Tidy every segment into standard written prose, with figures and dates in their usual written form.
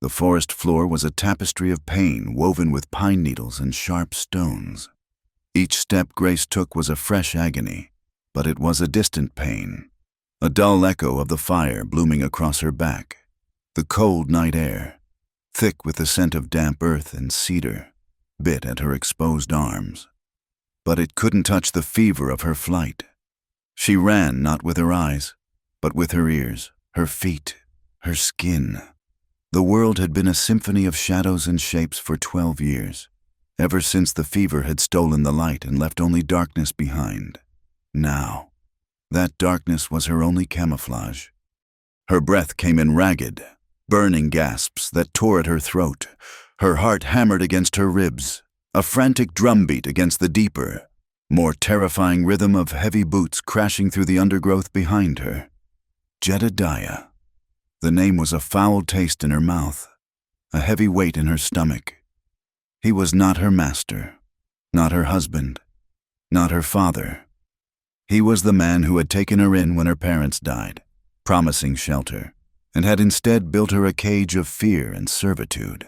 The forest floor was a tapestry of pain woven with pine needles and sharp stones. Each step Grace took was a fresh agony, but it was a distant pain, a dull echo of the fire blooming across her back. The cold night air, thick with the scent of damp earth and cedar, bit at her exposed arms. But it couldn't touch the fever of her flight. She ran not with her eyes, but with her ears, her feet, her skin. The world had been a symphony of shadows and shapes for 12 years, ever since the fever had stolen the light and left only darkness behind. Now, that darkness was her only camouflage. Her breath came in ragged, burning gasps that tore at her throat. Her heart hammered against her ribs, a frantic drumbeat against the deeper, more terrifying rhythm of heavy boots crashing through the undergrowth behind her. Jedediah. The name was a foul taste in her mouth, a heavy weight in her stomach. He was not her master, not her husband, not her father. He was the man who had taken her in when her parents died, promising shelter, and had instead built her a cage of fear and servitude.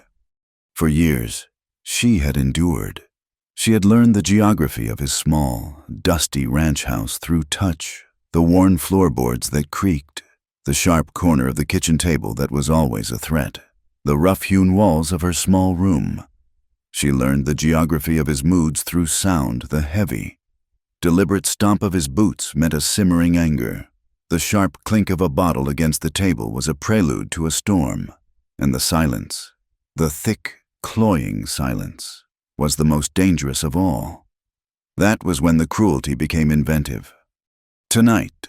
For years, she had endured. She had learned the geography of his small, dusty ranch house through touch, the worn floorboards that creaked, the sharp corner of the kitchen table that was always a threat, the rough-hewn walls of her small room. She learned the geography of his moods through sound, the heavy, deliberate stomp of his boots meant a simmering anger. The sharp clink of a bottle against the table was a prelude to a storm, and the silence, the thick, cloying silence, was the most dangerous of all. That was when the cruelty became inventive. Tonight,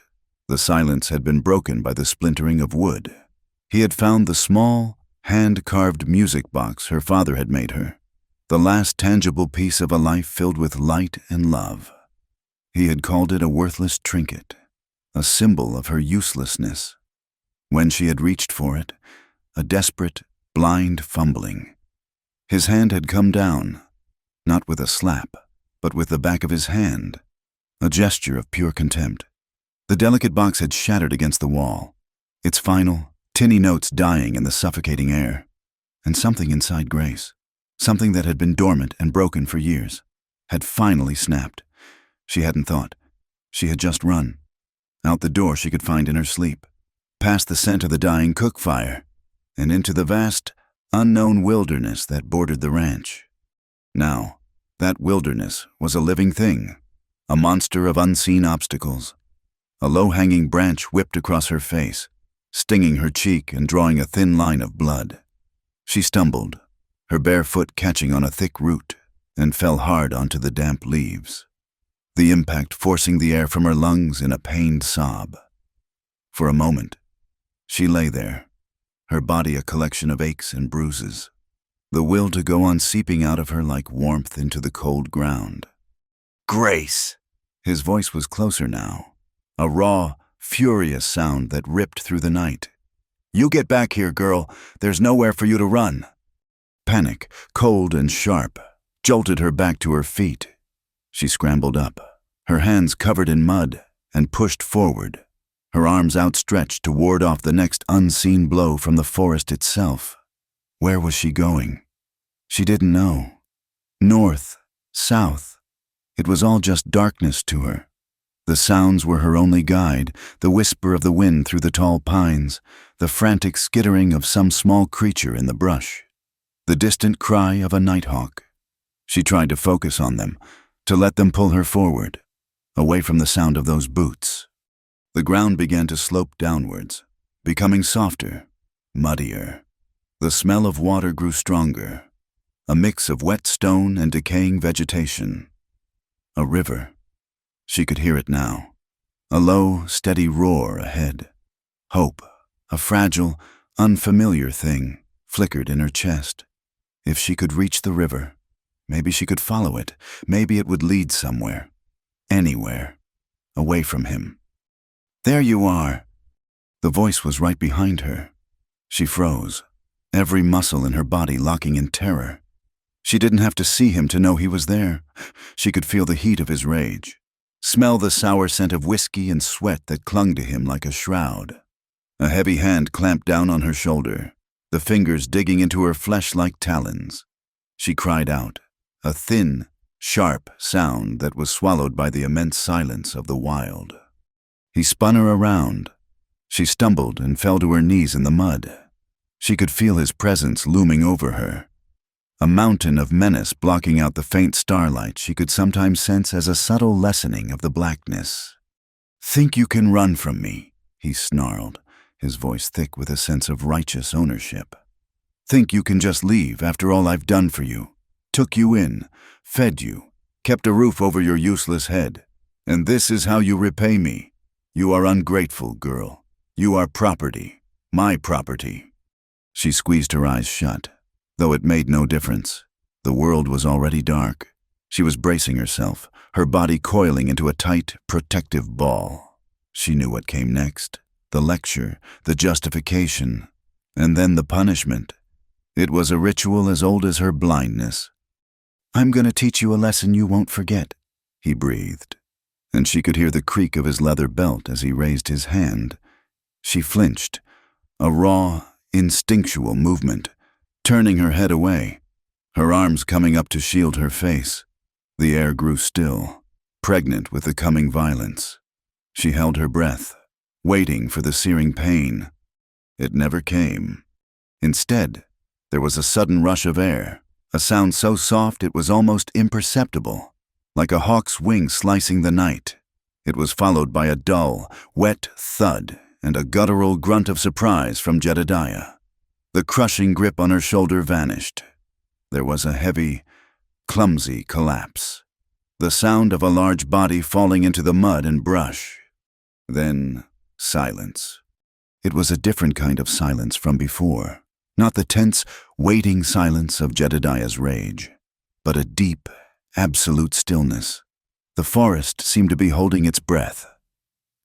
the silence had been broken by the splintering of wood. He had found the small, hand-carved music box her father had made her, the last tangible piece of a life filled with light and love. He had called it a worthless trinket, a symbol of her uselessness. When she had reached for it, a desperate, blind fumbling. His hand had come down, not with a slap, but with the back of his hand, a gesture of pure contempt. The delicate box had shattered against the wall, its final, tinny notes dying in the suffocating air. And something inside Grace, something that had been dormant and broken for years, had finally snapped. She hadn't thought. She had just run. Out the door she could find in her sleep, past the scent of the dying cook fire, and into the vast, unknown wilderness that bordered the ranch. Now, that wilderness was a living thing, a monster of unseen obstacles. A low-hanging branch whipped across her face, stinging her cheek and drawing a thin line of blood. She stumbled, her bare foot catching on a thick root, and fell hard onto the damp leaves, the impact forcing the air from her lungs in a pained sob. For a moment, she lay there, her body a collection of aches and bruises, the will to go on seeping out of her like warmth into the cold ground. "Grace!" His voice was closer now, a raw, furious sound that ripped through the night. "You get back here, girl. There's nowhere for you to run." Panic, cold and sharp, jolted her back to her feet. She scrambled up, her hands covered in mud, and pushed forward, her arms outstretched to ward off the next unseen blow from the forest itself. Where was she going? She didn't know. North, south. It was all just darkness to her. The sounds were her only guide, the whisper of the wind through the tall pines, the frantic skittering of some small creature in the brush, the distant cry of a nighthawk. She tried to focus on them, to let them pull her forward, away from the sound of those boots. The ground began to slope downwards, becoming softer, muddier. The smell of water grew stronger, a mix of wet stone and decaying vegetation. A river. She could hear it now, a low, steady roar ahead. Hope, a fragile, unfamiliar thing, flickered in her chest. If she could reach the river, maybe she could follow it, maybe it would lead somewhere, anywhere, away from him. "There you are!" The voice was right behind her. She froze, every muscle in her body locking in terror. She didn't have to see him to know he was there. She could feel the heat of his rage, smell the sour scent of whiskey and sweat that clung to him like a shroud. A heavy hand clamped down on her shoulder, the fingers digging into her flesh like talons. She cried out, a thin, sharp sound that was swallowed by the immense silence of the wild. He spun her around. She stumbled and fell to her knees in the mud. She could feel his presence looming over her. A mountain of menace blocking out the faint starlight she could sometimes sense as a subtle lessening of the blackness. "Think you can run from me?" he snarled, his voice thick with a sense of righteous ownership. "Think you can just leave after all I've done for you? Took you in, fed you, kept a roof over your useless head. And this is how you repay me? You are ungrateful, girl. You are property. My property." She squeezed her eyes shut, though it made no difference. The world was already dark. She was bracing herself, her body coiling into a tight, protective ball. She knew what came next. The lecture, the justification, and then the punishment. It was a ritual as old as her blindness. "I'm going to teach you a lesson you won't forget," he breathed, and she could hear the creak of his leather belt as he raised his hand. She flinched, a raw, instinctual movement, turning her head away, her arms coming up to shield her face. The air grew still, pregnant with the coming violence. She held her breath, waiting for the searing pain. It never came. Instead, there was a sudden rush of air, a sound so soft it was almost imperceptible, like a hawk's wing slicing the night. It was followed by a dull, wet thud and a guttural grunt of surprise from Jedediah. The crushing grip on her shoulder vanished. There was a heavy, clumsy collapse. The sound of a large body falling into the mud and brush. Then silence. It was a different kind of silence from before. Not the tense, waiting silence of Jedediah's rage, but a deep, absolute stillness. The forest seemed to be holding its breath.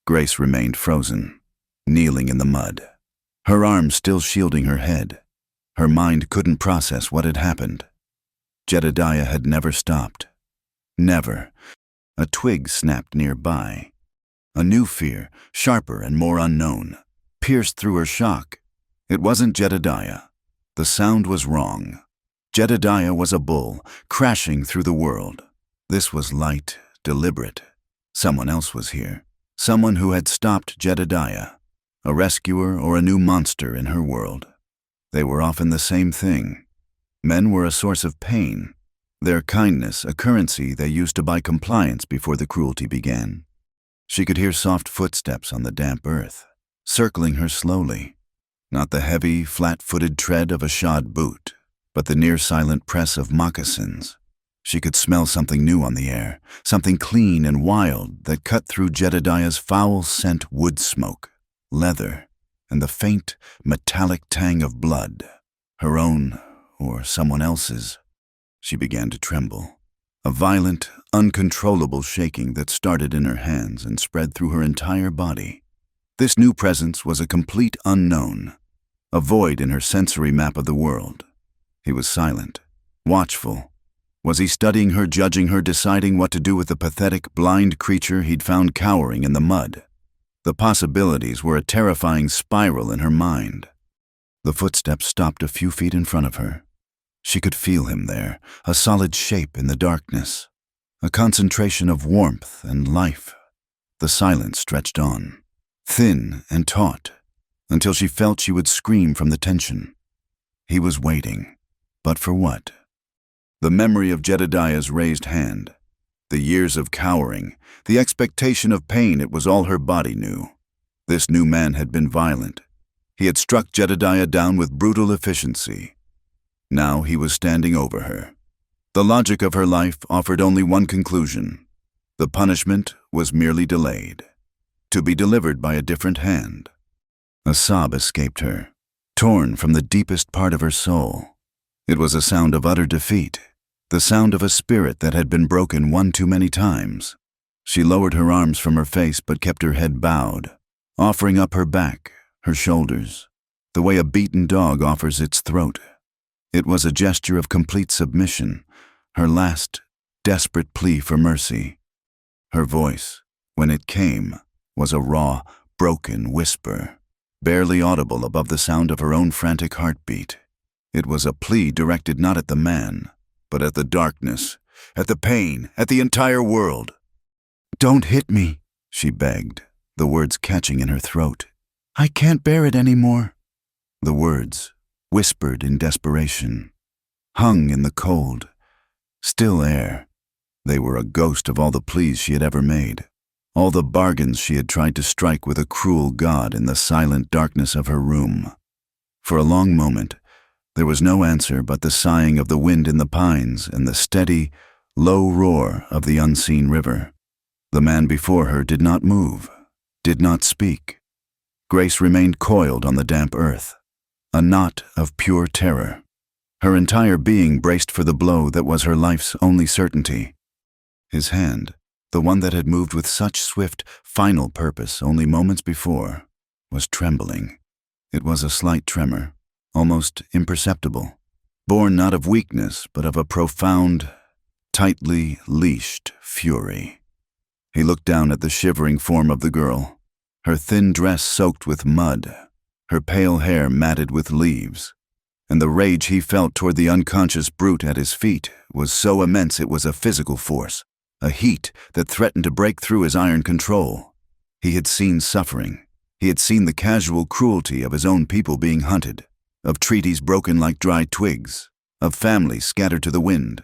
Grace remained frozen, kneeling in the mud, her arms still shielding her head. Her mind couldn't process what had happened. Jedediah had never stopped. Never. A twig snapped nearby. A new fear, sharper and more unknown, pierced through her shock. It wasn't Jedediah. The sound was wrong. Jedediah was a bull, crashing through the world. This was light, deliberate. Someone else was here. Someone who had stopped Jedediah. A rescuer or a new monster in her world. They were often the same thing. Men were a source of pain. Their kindness a currency they used to buy compliance before the cruelty began. She could hear soft footsteps on the damp earth, circling her slowly. Not the heavy, flat-footed tread of a shod boot, but the near-silent press of moccasins. She could smell something new on the air, something clean and wild that cut through Jedediah's foul-scent wood smoke, leather, and the faint, metallic tang of blood, her own or someone else's. She began to tremble, a violent, uncontrollable shaking that started in her hands and spread through her entire body. This new presence was a complete unknown, a void in her sensory map of the world. He was silent, watchful. Was he studying her, judging her, deciding what to do with the pathetic, blind creature he'd found cowering in the mud? The possibilities were a terrifying spiral in her mind. The footsteps stopped a few feet in front of her. She could feel him there, a solid shape in the darkness, a concentration of warmth and life. The silence stretched on, thin and taut, until she felt she would scream from the tension. He was waiting, but for what? The memory of Jedediah's raised hand, the years of cowering, the expectation of pain, it was all her body knew. This new man had been violent. He had struck Jedediah down with brutal efficiency. Now he was standing over her. The logic of her life offered only one conclusion. The punishment was merely delayed, to be delivered by a different hand. A sob escaped her, torn from the deepest part of her soul. It was a sound of utter defeat, the sound of a spirit that had been broken one too many times. She lowered her arms from her face but kept her head bowed, offering up her back, her shoulders, the way a beaten dog offers its throat. It was a gesture of complete submission, her last, desperate plea for mercy. Her voice, when it came, was a raw, broken whisper. barely audible above the sound of her own frantic heartbeat. It was a plea directed not at the man, but at the darkness, at the pain, at the entire world. "Don't hit me," she begged, the words catching in her throat. "I can't bear it anymore." The words, whispered in desperation, hung in the cold, still air. They were a ghost of all the pleas she had ever made, all the bargains she had tried to strike with a cruel God in the silent darkness of her room. For a long moment, there was no answer but the sighing of the wind in the pines and the steady, low roar of the unseen river. The man before her did not move, did not speak. Grace remained coiled on the damp earth, a knot of pure terror. Her entire being braced for the blow that was her life's only certainty. His hand, the one that had moved with such swift, final purpose only moments before, was trembling. It was a slight tremor, almost imperceptible, born not of weakness but of a profound, tightly leashed fury. He looked down at the shivering form of the girl, her thin dress soaked with mud, her pale hair matted with leaves, and the rage he felt toward the unconscious brute at his feet was so immense it was a physical force, a heat that threatened to break through his iron control. He had seen suffering. He had seen the casual cruelty of his own people being hunted, of treaties broken like dry twigs, of families scattered to the wind.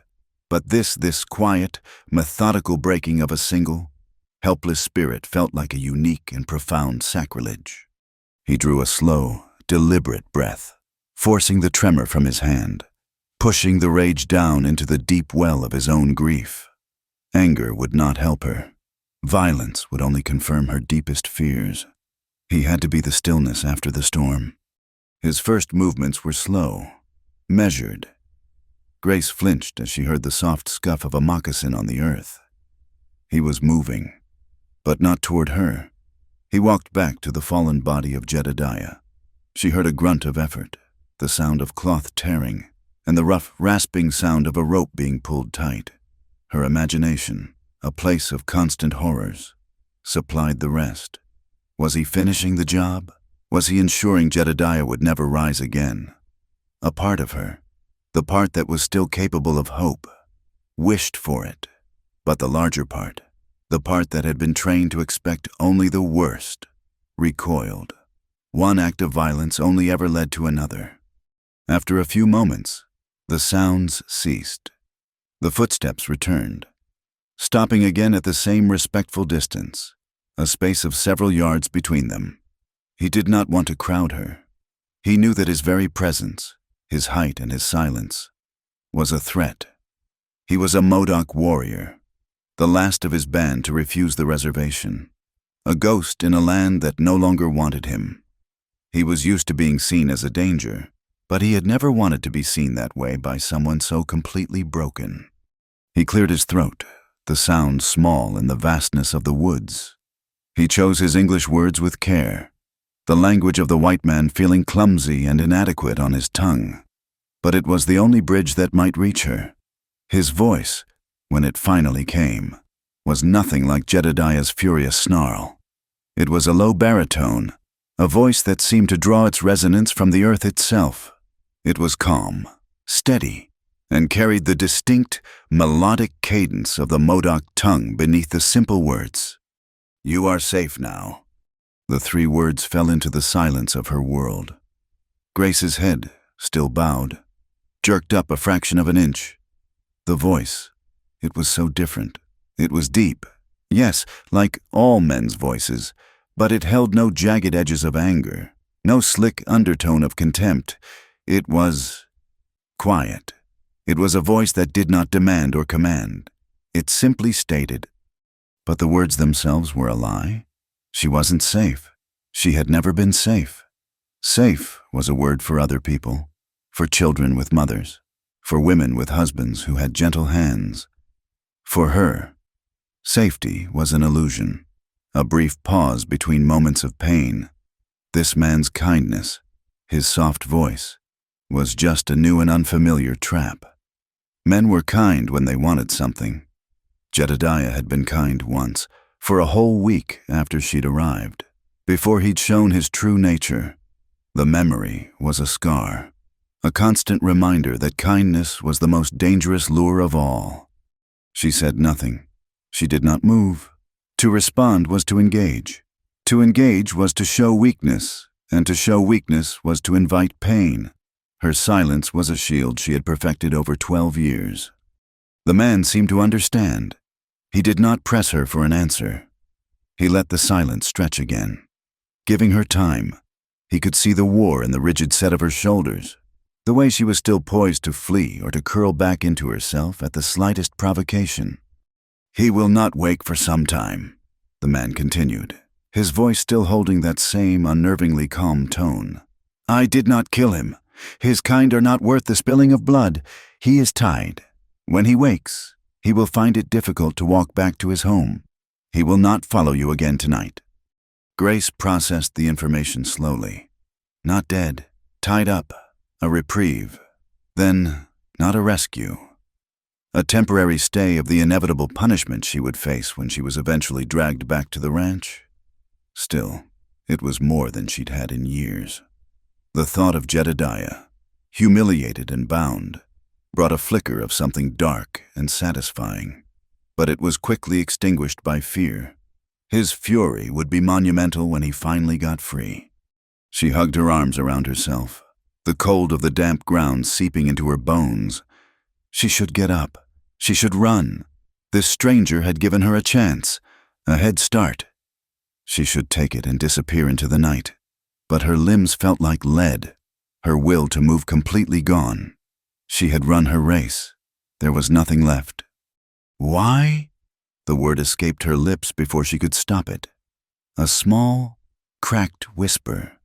But this quiet, methodical breaking of a single, helpless spirit felt like a unique and profound sacrilege. He drew a slow, deliberate breath, forcing the tremor from his hand, pushing the rage down into the deep well of his own grief. Anger would not help her. Violence would only confirm her deepest fears. He had to be the stillness after the storm. His first movements were slow, measured. Grace flinched as she heard the soft scuff of a moccasin on the earth. He was moving, but not toward her. He walked back to the fallen body of Jedediah. She heard a grunt of effort, the sound of cloth tearing, and the rough, rasping sound of a rope being pulled tight. Her imagination, a place of constant horrors, supplied the rest. Was he finishing the job? Was he ensuring Jedediah would never rise again? A part of her, the part that was still capable of hope, wished for it. But the larger part, the part that had been trained to expect only the worst, recoiled. One act of violence only ever led to another. After a few moments, the sounds ceased. The footsteps returned, stopping again at the same respectful distance, a space of several yards between them. He did not want to crowd her. He knew that his very presence, his height and his silence, was a threat. He was a Modoc warrior, the last of his band to refuse the reservation, a ghost in a land that no longer wanted him. He was used to being seen as a danger, but he had never wanted to be seen that way by someone so completely broken. He cleared his throat, the sound small in the vastness of the woods. He chose his English words with care, the language of the white man feeling clumsy and inadequate on his tongue. But it was the only bridge that might reach her. His voice, when it finally came, was nothing like Jedediah's furious snarl. It was a low baritone, a voice that seemed to draw its resonance from the earth itself. It was calm, steady, and carried the distinct, melodic cadence of the Modoc tongue beneath the simple words. "You are safe now." The three words fell into the silence of her world. Grace's head, still bowed, jerked up a fraction of an inch. The voice, it was so different. It was deep, yes, like all men's voices, but it held no jagged edges of anger, no slick undertone of contempt. It was quiet. It was a voice that did not demand or command. It simply stated. But the words themselves were a lie. She wasn't safe. She had never been safe. Safe was a word for other people, for children with mothers, for women with husbands who had gentle hands. For her, safety was an illusion, a brief pause between moments of pain. This man's kindness, his soft voice, was just a new and unfamiliar trap. Men were kind when they wanted something. Jedediah had been kind once, for a whole week after she'd arrived. Before he'd shown his true nature, the memory was a scar, a constant reminder that kindness was the most dangerous lure of all. She said nothing. She did not move. To respond was to engage. To engage was to show weakness, and to show weakness was to invite pain. Her silence was a shield she had perfected over 12 years. The man seemed to understand. He did not press her for an answer. He let the silence stretch again. Giving her time, he could see the war in the rigid set of her shoulders, the way she was still poised to flee or to curl back into herself at the slightest provocation. "He will not wake for some time," the man continued, his voice still holding that same unnervingly calm tone. "I did not kill him. His kind are not worth the spilling of blood. He is tied. When he wakes, he will find it difficult to walk back to his home. He will not follow you again tonight." Grace processed the information slowly. Not dead, tied up, a reprieve. Then, not a rescue. A temporary stay of the inevitable punishment she would face when she was eventually dragged back to the ranch. Still, it was more than she'd had in years. The thought of Jedediah, humiliated and bound, brought a flicker of something dark and satisfying, but it was quickly extinguished by fear. His fury would be monumental when he finally got free. She hugged her arms around herself, the cold of the damp ground seeping into her bones. She should get up. She should run. This stranger had given her a chance, a head start. She should take it and disappear into the night. But her limbs felt like lead, her will to move completely gone. She had run her race. There was nothing left. "Why?" The word escaped her lips before she could stop it. A small, cracked whisper.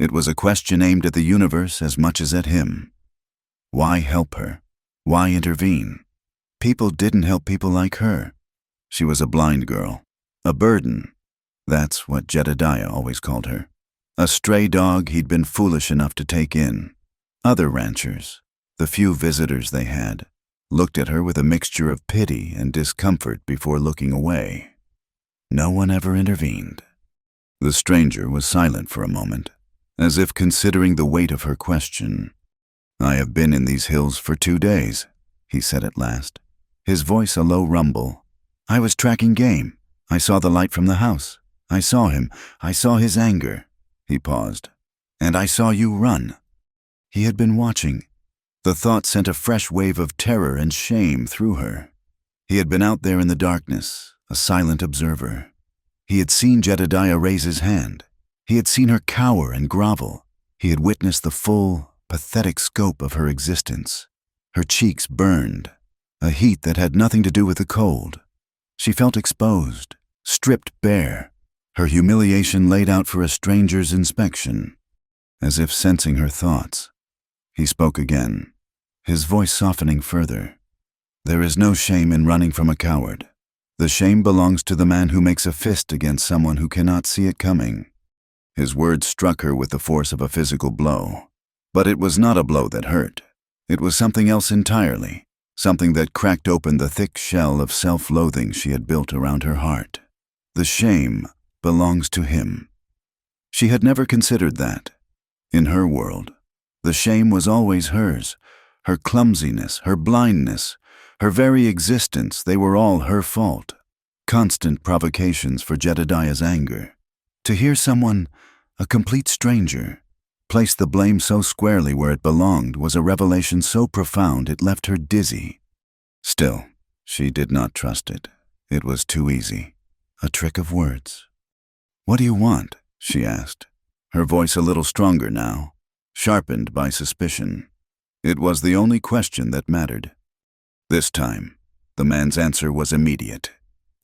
It was a question aimed at the universe as much as at him. Why help her? Why intervene? People didn't help people like her. She was a blind girl, a burden. That's what Jedediah always called her. A stray dog he'd been foolish enough to take in. Other ranchers, the few visitors they had, looked at her with a mixture of pity and discomfort before looking away. No one ever intervened. The stranger was silent for a moment, as if considering the weight of her question. "I have been in these hills for 2 days," he said at last, his voice a low rumble. "I was tracking game. I saw the light from the house. I saw him. I saw his anger." He paused. "And I saw you run." He had been watching. The thought sent a fresh wave of terror and shame through her. He had been out there in the darkness, a silent observer. He had seen Jedediah raise his hand. He had seen her cower and grovel. He had witnessed the full, pathetic scope of her existence. Her cheeks burned, a heat that had nothing to do with the cold. She felt exposed, stripped bare, her humiliation laid out for a stranger's inspection. As if sensing her thoughts, he spoke again, his voice softening further. "There is no shame in running from a coward. The shame belongs to the man who makes a fist against someone who cannot see it coming." His words struck her with the force of a physical blow. But it was not a blow that hurt. It was something else entirely, something that cracked open the thick shell of self-loathing she had built around her heart. The shame belongs to him. She had never considered that. In her world, the shame was always hers. Her clumsiness, her blindness, her very existence, they were all her fault. Constant provocations for Jedediah's anger. To hear someone, a complete stranger, place the blame so squarely where it belonged was a revelation so profound it left her dizzy. Still, she did not trust it. It was too easy. A trick of words. "What do you want?" she asked, her voice a little stronger now, sharpened by suspicion. It was the only question that mattered. This time, the man's answer was immediate.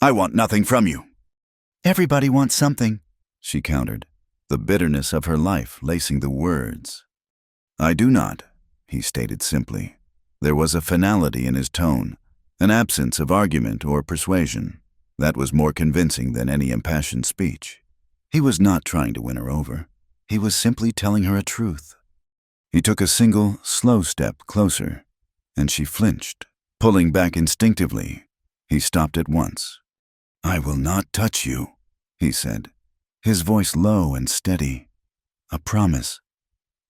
"I want nothing from you." "Everybody wants something," she countered, the bitterness of her life lacing the words. "I do not," he stated simply. There was a finality in his tone, an absence of argument or persuasion. That was more convincing than any impassioned speech. He was not trying to win her over. He was simply telling her a truth. He took a single, slow step closer, and she flinched, pulling back instinctively. He stopped at once. "I will not touch you," he said. his voice low and steady. A promise.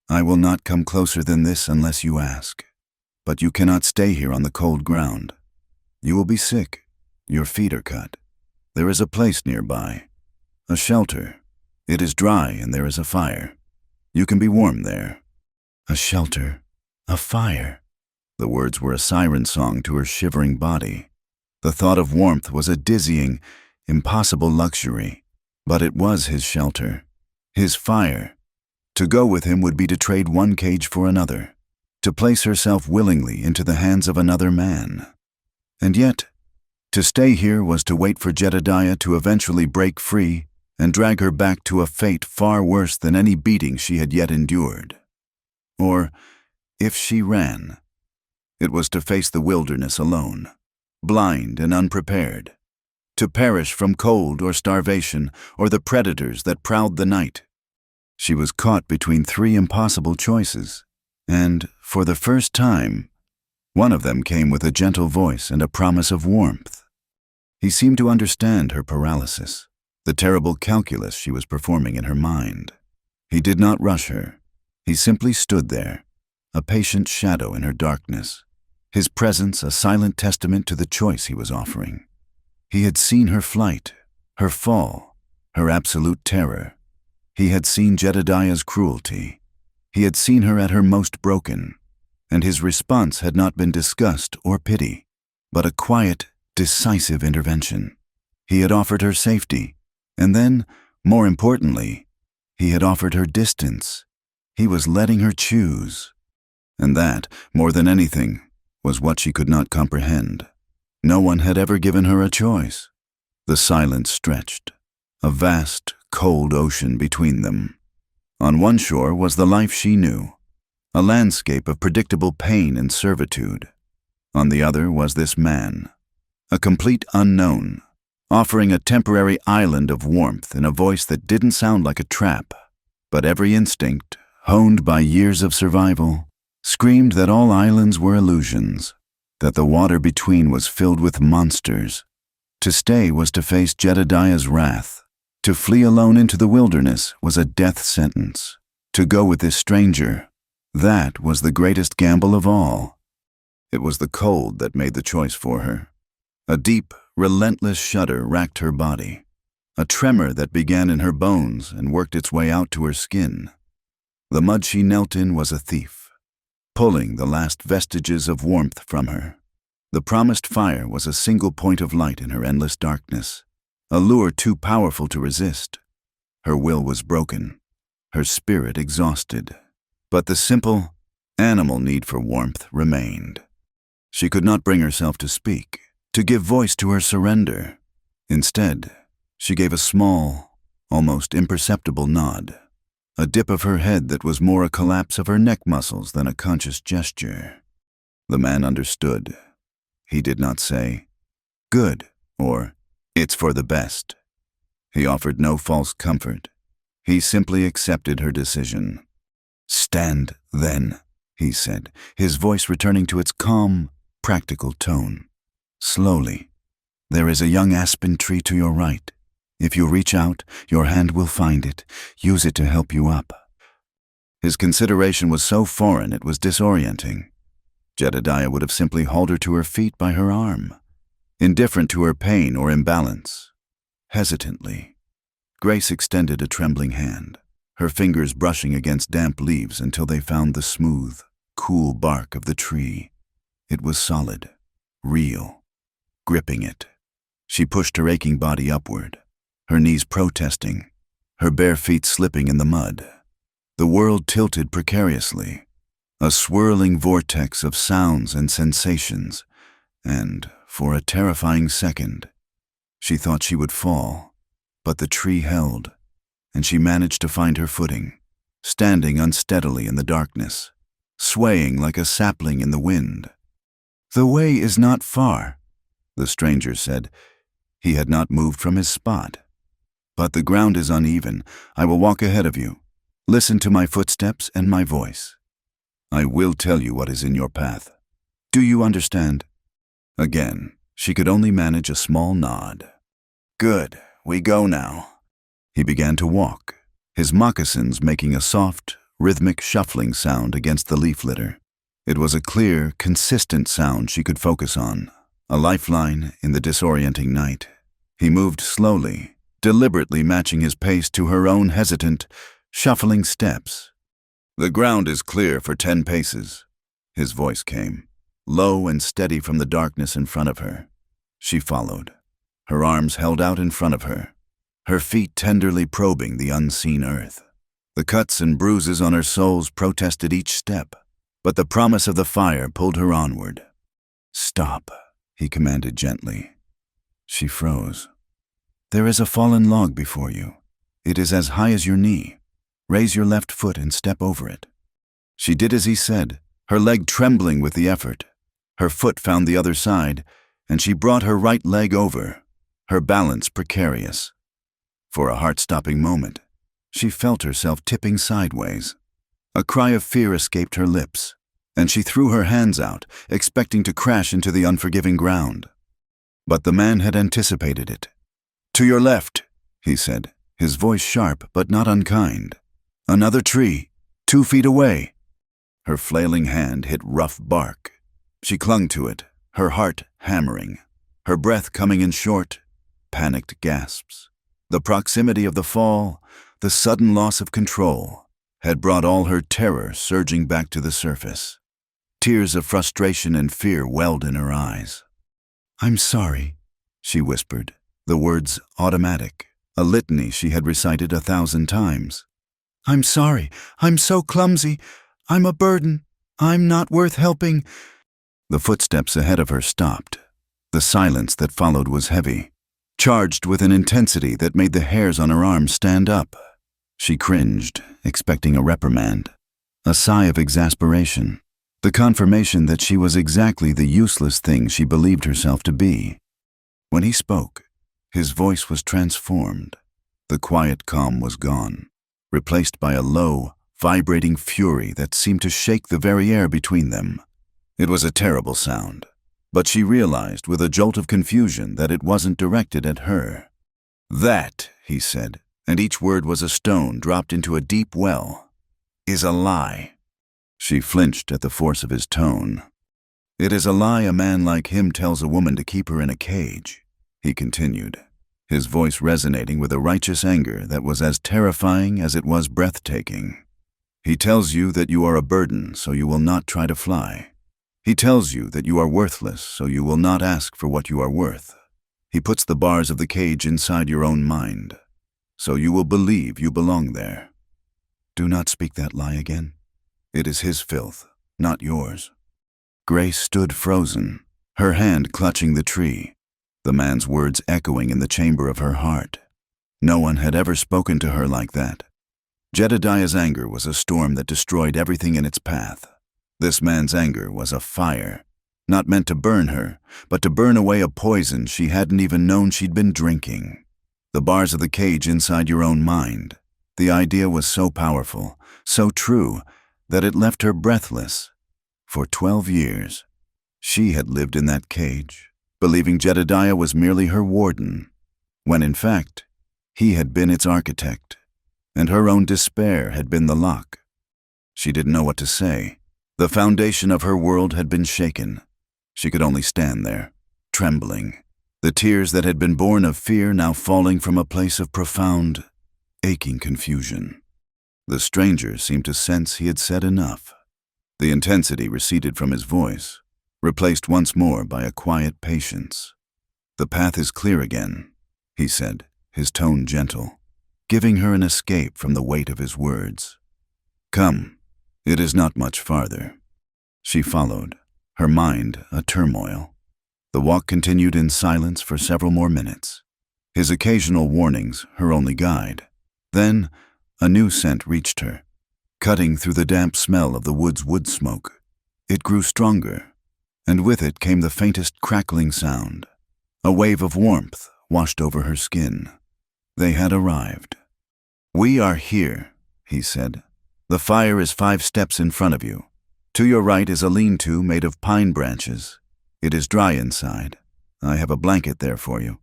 I will not come closer than this unless you ask. But you cannot stay here on the cold ground. You will be sick. Your feet are cut. There is a place nearby. A shelter. It is dry and there is a fire. You can be warm there. A shelter. A fire. The words were a siren song to her shivering body. The thought of warmth was a dizzying, impossible luxury. But it was his shelter. His fire. To go with him would be to trade one cage for another. To place herself willingly into the hands of another man. And yet, to stay here was to wait for Jedediah to eventually break free and drag her back to a fate far worse than any beating she had yet endured. Or, if she ran, it was to face the wilderness alone, blind and unprepared, to perish from cold or starvation or the predators that prowled the night. She was caught between three impossible choices, and, for the first time, one of them came with a gentle voice and a promise of warmth. He seemed to understand her paralysis, the terrible calculus she was performing in her mind. He did not rush her. He simply stood there, a patient shadow in her darkness, his presence a silent testament to the choice he was offering. He had seen her flight, her fall, her absolute terror. He had seen Jedediah's cruelty. He had seen her at her most broken, and his response had not been disgust or pity, but a quiet, decisive intervention. He had offered her safety, and then, more importantly, he had offered her distance. He was letting her choose. And that, more than anything, was what she could not comprehend. No one had ever given her a choice. The silence stretched, a vast, cold ocean between them. On one shore was the life she knew, a landscape of predictable pain and servitude. On the other was this man, a complete unknown, offering a temporary island of warmth in a voice that didn't sound like a trap, but every instinct, honed by years of survival, screamed that all islands were illusions, that the water between was filled with monsters. To stay was to face Jedediah's wrath. To flee alone into the wilderness was a death sentence. To go with this stranger, that was the greatest gamble of all. It was the cold that made the choice for her. A deep, relentless shudder racked her body, a tremor that began in her bones and worked its way out to her skin. The mud she knelt in was a thief, pulling the last vestiges of warmth from her. The promised fire was a single point of light in her endless darkness, a lure too powerful to resist. Her will was broken, her spirit exhausted, but the simple, animal need for warmth remained. She could not bring herself to speak, to give voice to her surrender. Instead, she gave a small, almost imperceptible nod, a dip of her head that was more a collapse of her neck muscles than a conscious gesture. The man understood. He did not say, "Good," or "It's for the best." He offered no false comfort. He simply accepted her decision. "Stand, then," he said, his voice returning to its calm, practical tone. Slowly. "There is a young aspen tree to your right. If you reach out, your hand will find it. Use it to help you up." His consideration was so foreign it was disorienting. Jedediah would have simply hauled her to her feet by her arm, indifferent to her pain or imbalance. Hesitantly, Grace extended a trembling hand, her fingers brushing against damp leaves until they found the smooth, cool bark of the tree. It was solid, real. Gripping it, she pushed her aching body upward, her knees protesting, her bare feet slipping in the mud. The world tilted precariously, a swirling vortex of sounds and sensations, and, for a terrifying second, she thought she would fall. But the tree held, and she managed to find her footing, standing unsteadily in the darkness, swaying like a sapling in the wind. "The way is not far," the stranger said. He had not moved from his spot. "But the ground is uneven. I will walk ahead of you. Listen to my footsteps and my voice. I will tell you what is in your path. Do you understand?" Again, she could only manage a small nod. "Good, we go now." He began to walk, his moccasins making a soft, rhythmic shuffling sound against the leaf litter. It was a clear, consistent sound she could focus on, a lifeline in the disorienting night. He moved slowly, deliberately matching his pace to her own hesitant, shuffling steps. "The ground is clear for 10 paces, his voice came, low and steady from the darkness in front of her. She followed, her arms held out in front of her, her feet tenderly probing the unseen earth. The cuts and bruises on her soles protested each step, but the promise of the fire pulled her onward. "Stop," he commanded gently. She froze. "There is a fallen log before you. It is as high as your knee. Raise your left foot and step over it." She did as he said, her leg trembling with the effort. Her foot found the other side, and she brought her right leg over, her balance precarious. For a heart-stopping moment, she felt herself tipping sideways. A cry of fear escaped her lips, and she threw her hands out, expecting to crash into the unforgiving ground. But the man had anticipated it. "To your left," he said, his voice sharp but not unkind. "Another tree, 2 feet away." Her flailing hand hit rough bark. She clung to it, her heart hammering, her breath coming in short, panicked gasps. The proximity of the fall, the sudden loss of control, had brought all her terror surging back to the surface. Tears of frustration and fear welled in her eyes. "I'm sorry," she whispered, the words automatic, a litany she had recited 1,000 times. "I'm sorry. I'm so clumsy. I'm a burden. I'm not worth helping." The footsteps ahead of her stopped. The silence that followed was heavy, charged with an intensity that made the hairs on her arms stand up. She cringed, expecting a reprimand, a sigh of exasperation, the confirmation that she was exactly the useless thing she believed herself to be. When he spoke, his voice was transformed. The quiet calm was gone, replaced by a low, vibrating fury that seemed to shake the very air between them. It was a terrible sound, but she realized with a jolt of confusion that it wasn't directed at her. "That," he said, and each word was a stone dropped into a deep well, "is a lie." She flinched at the force of his tone. "It is a lie a man like him tells a woman to keep her in a cage," he continued, his voice resonating with a righteous anger that was as terrifying as it was breathtaking. "He tells you that you are a burden, so you will not try to fly. He tells you that you are worthless, so you will not ask for what you are worth. He puts the bars of the cage inside your own mind, so you will believe you belong there. Do not speak that lie again. It is his filth, not yours." Grace stood frozen, her hand clutching the tree, the man's words echoing in the chamber of her heart. No one had ever spoken to her like that. Jedediah's anger was a storm that destroyed everything in its path. This man's anger was a fire, not meant to burn her, but to burn away a poison she hadn't even known she'd been drinking. The bars of the cage inside your own mind. The idea was so powerful, so true, that it left her breathless. For 12 years, she had lived in that cage, believing Jedediah was merely her warden, when in fact, he had been its architect, and her own despair had been the lock. She didn't know what to say. The foundation of her world had been shaken. She could only stand there, trembling, the tears that had been born of fear now falling from a place of profound, aching confusion. The stranger seemed to sense he had said enough. The intensity receded from his voice, replaced once more by a quiet patience. "The path is clear again," he said, his tone gentle, giving her an escape from the weight of his words. "Come, it is not much farther." She followed, her mind a turmoil. The walk continued in silence for several more minutes, his occasional warnings her only guide. Then, a new scent reached her, cutting through the damp smell of the wood's wood smoke. It grew stronger, and with it came the faintest crackling sound. A wave of warmth washed over her skin. They had arrived. "We are here," he said. "The fire is 5 steps in front of you. To your right is a lean-to made of pine branches. It is dry inside. I have a blanket there for you."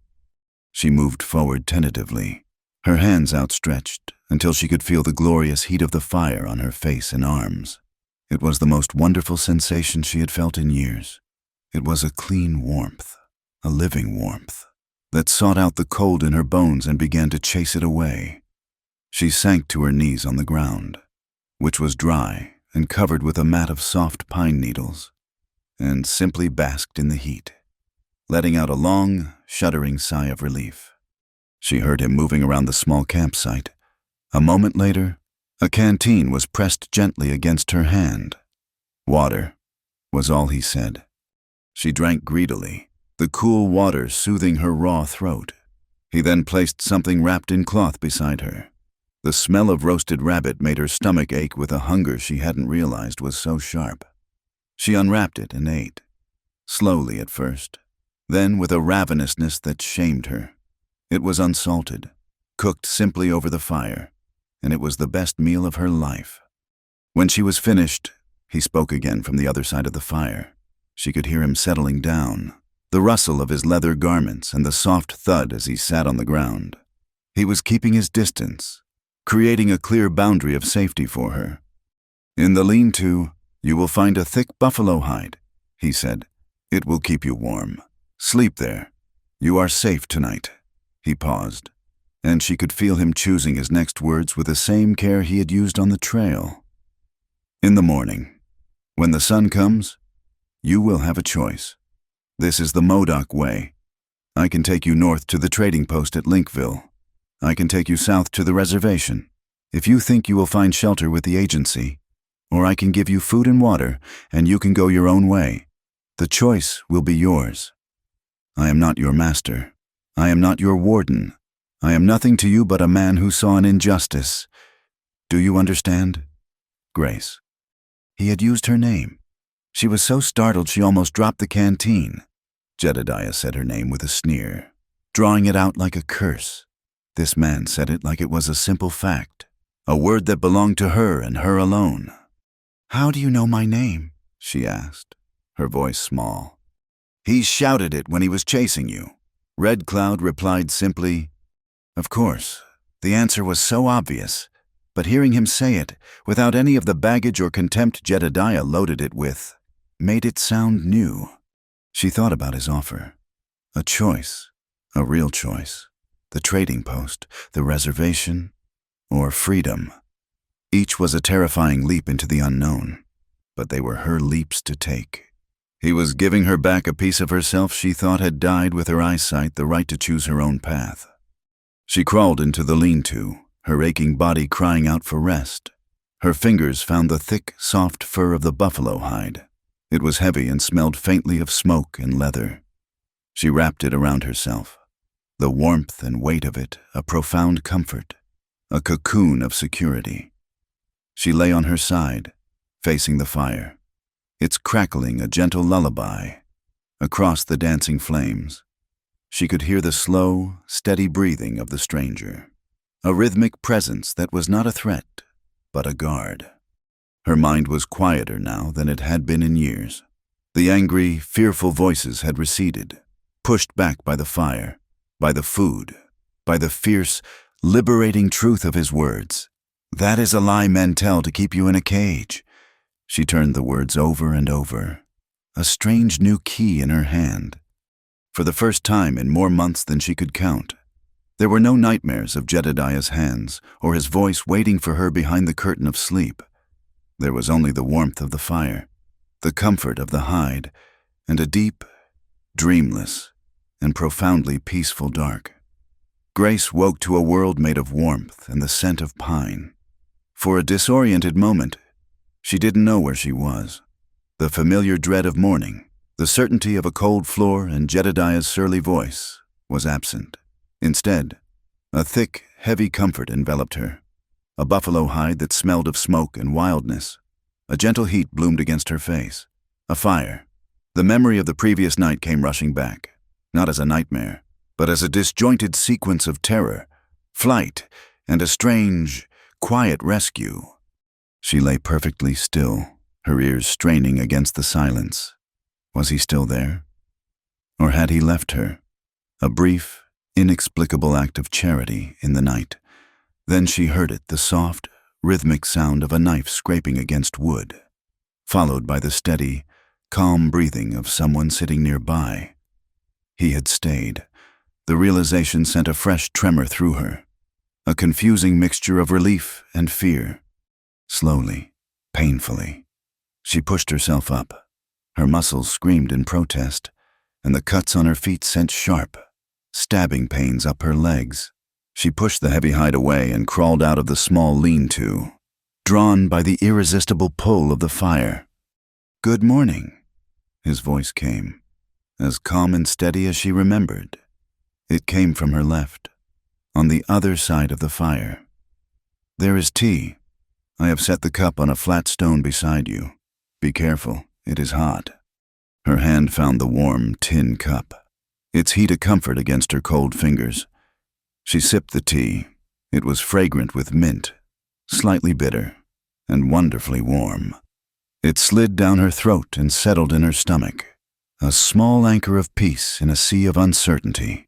She moved forward tentatively, her hands outstretched until she could feel the glorious heat of the fire on her face and arms. It was the most wonderful sensation she had felt in years. It was a clean warmth, a living warmth, that sought out the cold in her bones and began to chase it away. She sank to her knees on the ground, which was dry and covered with a mat of soft pine needles, and simply basked in the heat, letting out a long, shuddering sigh of relief. She heard him moving around the small campsite. A moment later, a canteen was pressed gently against her hand. "Water," was all he said. She drank greedily, the cool water soothing her raw throat. He then placed something wrapped in cloth beside her. The smell of roasted rabbit made her stomach ache with a hunger she hadn't realized was so sharp. She unwrapped it and ate, slowly at first, then with a ravenousness that shamed her. It was unsalted, cooked simply over the fire, and it was the best meal of her life. When she was finished, he spoke again from the other side of the fire. She could hear him settling down, the rustle of his leather garments and the soft thud as he sat on the ground. He was keeping his distance, creating a clear boundary of safety for her. "In the lean-to, you will find a thick buffalo hide," he said. "It will keep you warm. Sleep there. You are safe tonight." He paused, and she could feel him choosing his next words with the same care he had used on the trail. "In the morning, when the sun comes, you will have a choice. This is the Modoc way. I can take you north to the trading post at Linkville. I can take you south to the reservation, if you think you will find shelter with the agency, or I can give you food and water, and you can go your own way. The choice will be yours. I am not your master. I am not your warden. I am nothing to you but a man who saw an injustice. Do you understand? Grace." He had used her name. She was so startled she almost dropped the canteen. Jedediah said her name with a sneer, drawing it out like a curse. This man said it like it was a simple fact, a word that belonged to her and her alone. "How do you know my name?" she asked, her voice small. "He shouted it when he was chasing you." Red Cloud replied simply, "Of course." The answer was so obvious, but hearing him say it, without any of the baggage or contempt Jedediah loaded it with, made it sound new. She thought about his offer. A choice, a real choice. The trading post, the reservation, or freedom. Each was a terrifying leap into the unknown, but they were her leaps to take. He was giving her back a piece of herself she thought had died with her eyesight, the right to choose her own path. She crawled into the lean-to, her aching body crying out for rest. Her fingers found the thick, soft fur of the buffalo hide. It was heavy and smelled faintly of smoke and leather. She wrapped it around herself. The warmth and weight of it, a profound comfort, a cocoon of security. She lay on her side, facing the fire, its crackling a gentle lullaby. Across the dancing flames, she could hear the slow, steady breathing of the stranger, a rhythmic presence that was not a threat, but a guard. Her mind was quieter now than it had been in years. The angry, fearful voices had receded, pushed back by the fire, by the food, by the fierce, liberating truth of his words. "That is a lie men tell to keep you in a cage." She turned the words over and over, a strange new key in her hand. For the first time in more months than she could count, there were no nightmares of Jedediah's hands or his voice waiting for her behind the curtain of sleep. There was only the warmth of the fire, the comfort of the hide, and a deep, dreamless, and profoundly peaceful dark. Grace woke to a world made of warmth and the scent of pine. For a disoriented moment, she didn't know where she was. The familiar dread of morning, the certainty of a cold floor and Jedediah's surly voice was absent. Instead, a thick, heavy comfort enveloped her. A buffalo hide that smelled of smoke and wildness. A gentle heat bloomed against her face. A fire. The memory of the previous night came rushing back, not as a nightmare, but as a disjointed sequence of terror, flight, and a strange, quiet rescue. She lay perfectly still, her ears straining against the silence. Was he still there? Or had he left her? A brief, inexplicable act of charity in the night, Then she heard it, the soft, rhythmic sound of a knife scraping against wood, followed by the steady, calm breathing of someone sitting nearby. He had stayed. The realization sent a fresh tremor through her, a confusing mixture of relief and fear. Slowly, painfully, she pushed herself up. Her muscles screamed in protest, and the cuts on her feet sent sharp, stabbing pains up her legs. She pushed the heavy hide away and crawled out of the small lean-to, drawn by the irresistible pull of the fire. "Good morning," his voice came, as calm and steady as she remembered. It came from her left, on the other side of the fire. "There is tea. I have set the cup on a flat stone beside you. Be careful, it is hot." Her hand found the warm tin cup, its heat a comfort against her cold fingers. She sipped the tea. It was fragrant with mint, slightly bitter, and wonderfully warm. It slid down her throat and settled in her stomach, a small anchor of peace in a sea of uncertainty.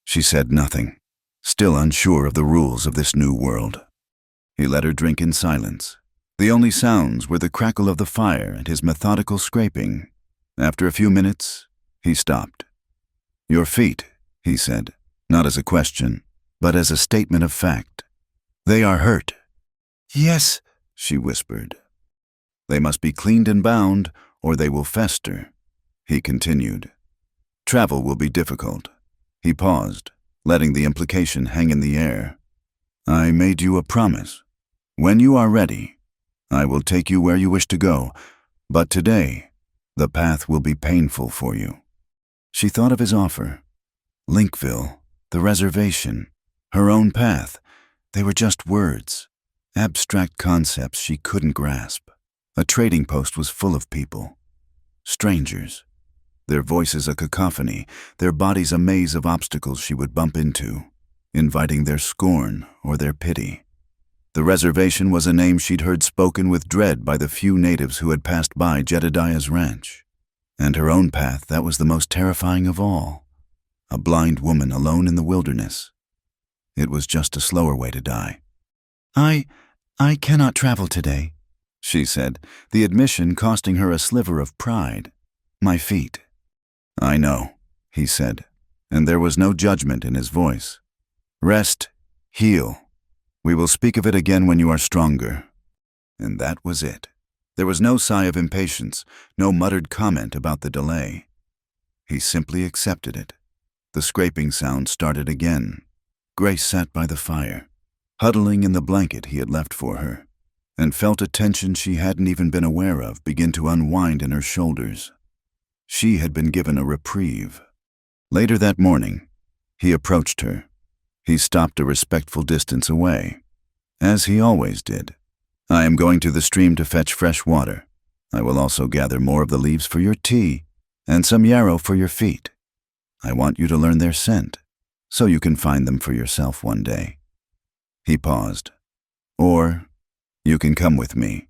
She said nothing, still unsure of the rules of this new world. He let her drink in silence. The only sounds were the crackle of the fire and his methodical scraping. After a few minutes, he stopped. "Your feet," he said, not as a question, but as a statement of fact. "They are hurt." "Yes," she whispered. "They must be cleaned and bound, or they will fester," he continued. "Travel will be difficult." He paused, letting the implication hang in the air. "I made you a promise. When you are ready, I will take you where you wish to go, but today, the path will be painful for you." She thought of his offer. Linkville, the reservation, her own path. They were just words, abstract concepts she couldn't grasp. A trading post was full of people, strangers, their voices a cacophony, their bodies a maze of obstacles she would bump into, inviting their scorn or their pity. The reservation was a name she'd heard spoken with dread by the few natives who had passed by Jedediah's ranch. And her own path, that was the most terrifying of all. A blind woman alone in the wilderness. It was just a slower way to die. I cannot travel today," she said, the admission costing her a sliver of pride. "My feet." "I know," he said, and there was no judgment in his voice. "Rest, heal. We will speak of it again when you are stronger." And that was it. There was no sigh of impatience, no muttered comment about the delay. He simply accepted it. The scraping sound started again. Grace sat by the fire, huddling in the blanket he had left for her, and felt a tension she hadn't even been aware of begin to unwind in her shoulders. She had been given a reprieve. Later that morning, he approached her. He stopped a respectful distance away, as he always did. "I am going to the stream to fetch fresh water. I will also gather more of the leaves for your tea and some yarrow for your feet. I want you to learn their scent, so you can find them for yourself one day." He paused. "Or you can come with me,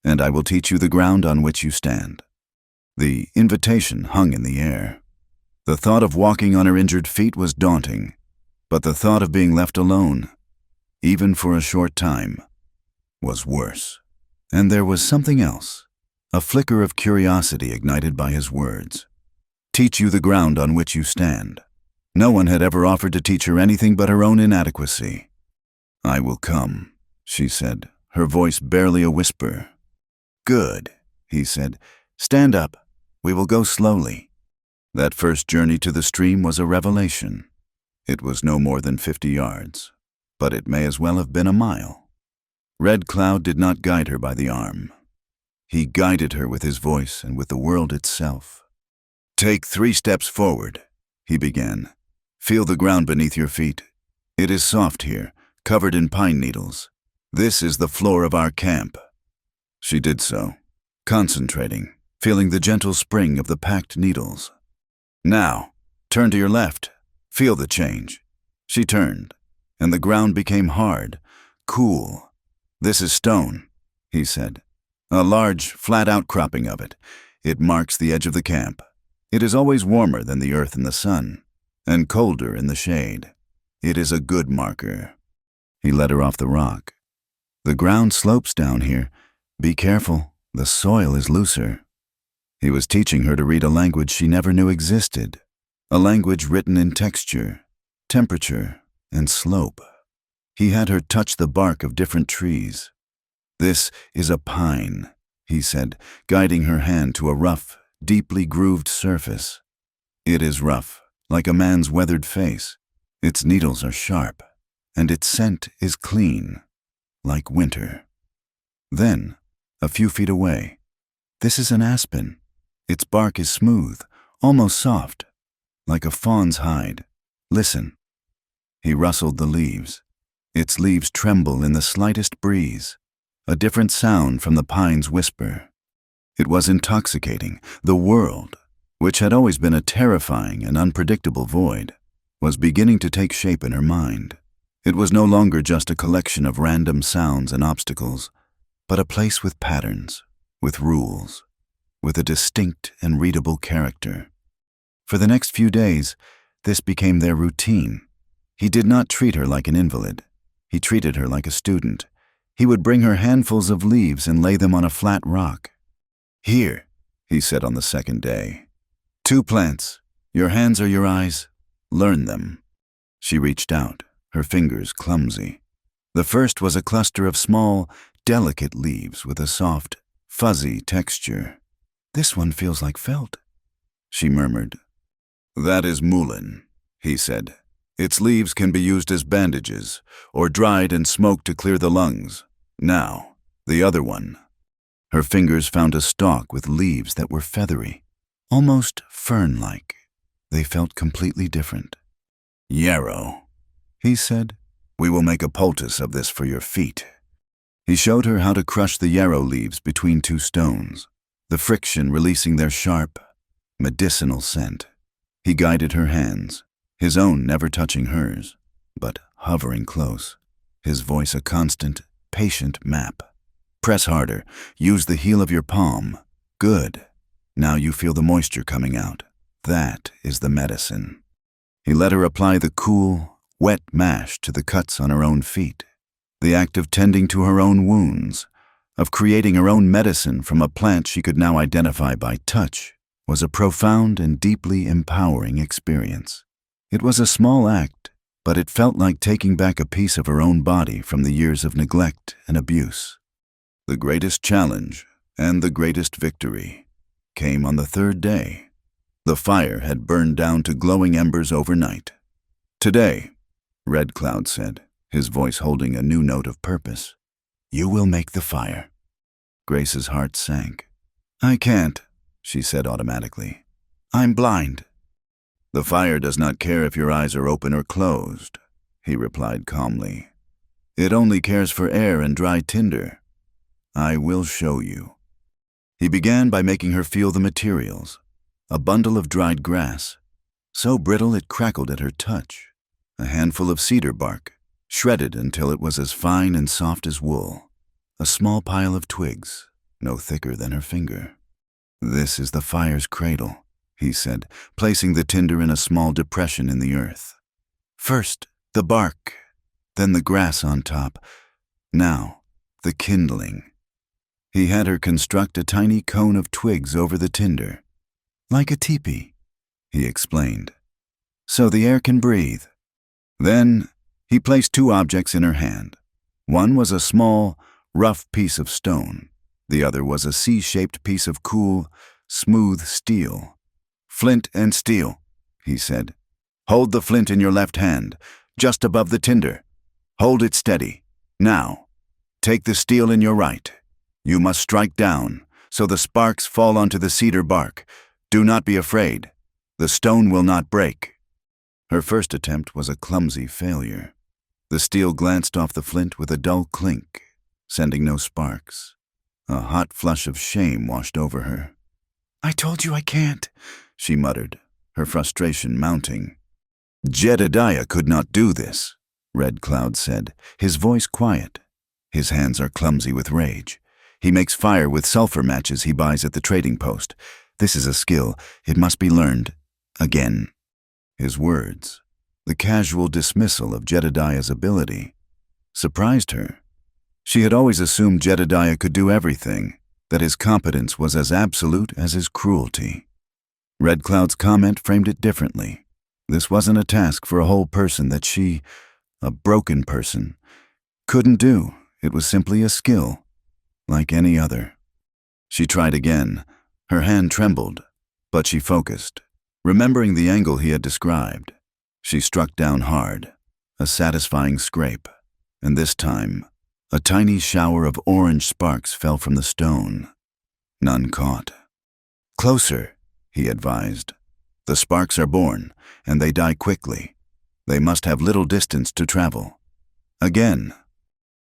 and I will teach you the ground on which you stand." The invitation hung in the air. The thought of walking on her injured feet was daunting, but the thought of being left alone, even for a short time, was worse. And there was something else, a flicker of curiosity ignited by his words. "Teach you the ground on which you stand." No one had ever offered to teach her anything but her own inadequacy. "I will come," she said, her voice barely a whisper. "Good," he said. "Stand up. We will go slowly." That first journey to the stream was a revelation. It was no more than 50 yards, but it may as well have been a mile. Red Cloud did not guide her by the arm. He guided her with his voice and with the world itself. "Take 3 steps forward," he began. "Feel the ground beneath your feet. It is soft here, covered in pine needles. This is the floor of our camp." She did so, concentrating, feeling the gentle spring of the packed needles. "Now, turn to your left. Feel the change." She turned, and the ground became hard, cool. "This is stone," he said. "A large, flat outcropping of it. It marks the edge of the camp. It is always warmer than the earth in the sun, and colder in the shade. It is a good marker." He led her off the rock. "The ground slopes down here. Be careful, the soil is looser." He was teaching her to read a language she never knew existed, a language written in texture, temperature, and slope. He had her touch the bark of different trees. "This is a pine," he said, guiding her hand to a rough, deeply grooved surface. "It is rough, like a man's weathered face. Its needles are sharp, and its scent is clean, like winter." Then, a few feet away, "This is an aspen. Its bark is smooth, almost soft, like a fawn's hide. Listen." He rustled the leaves. Its leaves tremble in the slightest breeze, a different sound from the pine's whisper. It was intoxicating. The world, which had always been a terrifying and unpredictable void, was beginning to take shape in her mind. It was no longer just a collection of random sounds and obstacles, but a place with patterns, with rules, with a distinct and readable character. For the next few days, this became their routine. He did not treat her like an invalid. He treated her like a student. He would bring her handfuls of leaves and lay them on a flat rock. "Here," he said on the second day. "2 plants. Your hands are your eyes. Learn them." She reached out, her fingers clumsy. The first was a cluster of small, delicate leaves with a soft, fuzzy texture. "This one feels like felt," she murmured. "That is mullein," he said. "Its leaves can be used as bandages, or dried and smoked to clear the lungs. Now, the other one." Her fingers found a stalk with leaves that were feathery, almost fern-like. They felt completely different. "Yarrow," he said. "We will make a poultice of this for your feet." He showed her how to crush the yarrow leaves between 2 stones, the friction releasing their sharp, medicinal scent. He guided her hands, his own never touching hers, but hovering close, his voice a constant, patient map. "Press harder. Use the heel of your palm. Good. Now you feel the moisture coming out. That is the medicine." He let her apply the cool, wet mash to the cuts on her own feet, the act of tending to her own wounds, of creating her own medicine from a plant she could now identify by touch, was a profound and deeply empowering experience. It was a small act, but it felt like taking back a piece of her own body from the years of neglect and abuse. The greatest challenge, and the greatest victory, came on the 3rd day. The fire had burned down to glowing embers overnight. "Today," Red Cloud said, his voice holding a new note of purpose, "you will make the fire." Grace's heart sank. "I can't," she said automatically. "I'm blind." "The fire does not care if your eyes are open or closed," he replied calmly. "It only cares for air and dry tinder. I will show you." He began by making her feel the materials. A bundle of dried grass, so brittle it crackled at her touch. A handful of cedar bark, shredded until it was as fine and soft as wool. A small pile of twigs, no thicker than her finger. "This is the fire's cradle," he said, placing the tinder in a small depression in the earth. "First, the bark, then the grass on top. Now, the kindling." He had her construct a tiny cone of twigs over the tinder. "Like a teepee," he explained, "so the air can breathe." Then he placed 2 objects in her hand. One was a small, rough piece of stone. The other was a C-shaped piece of cool, smooth steel. "Flint and steel," he said. "Hold the flint in your left hand, just above the tinder. Hold it steady. Now, take the steel in your right. You must strike down, so the sparks fall onto the cedar bark. Do not be afraid. The stone will not break." Her first attempt was a clumsy failure. The steel glanced off the flint with a dull clink, sending no sparks. A hot flush of shame washed over her. "I told you I can't," she muttered, her frustration mounting. "Jedediah could not do this," Red Cloud said, his voice quiet. "His hands are clumsy with rage. He makes fire with sulfur matches he buys at the trading post. This is a skill. It must be learned. Again." His words, the casual dismissal of Jedediah's ability, surprised her. She had always assumed Jedediah could do everything, that his competence was as absolute as his cruelty. Red Cloud's comment framed it differently. This wasn't a task for a whole person that she, a broken person, couldn't do. It was simply a skill, like any other. She tried again. Her hand trembled, but she focused. Remembering the angle he had described, she struck down hard, a satisfying scrape, and this time, a tiny shower of orange sparks fell from the stone. None caught. "Closer," he advised. "The sparks are born, and they die quickly. They must have little distance to travel." Again.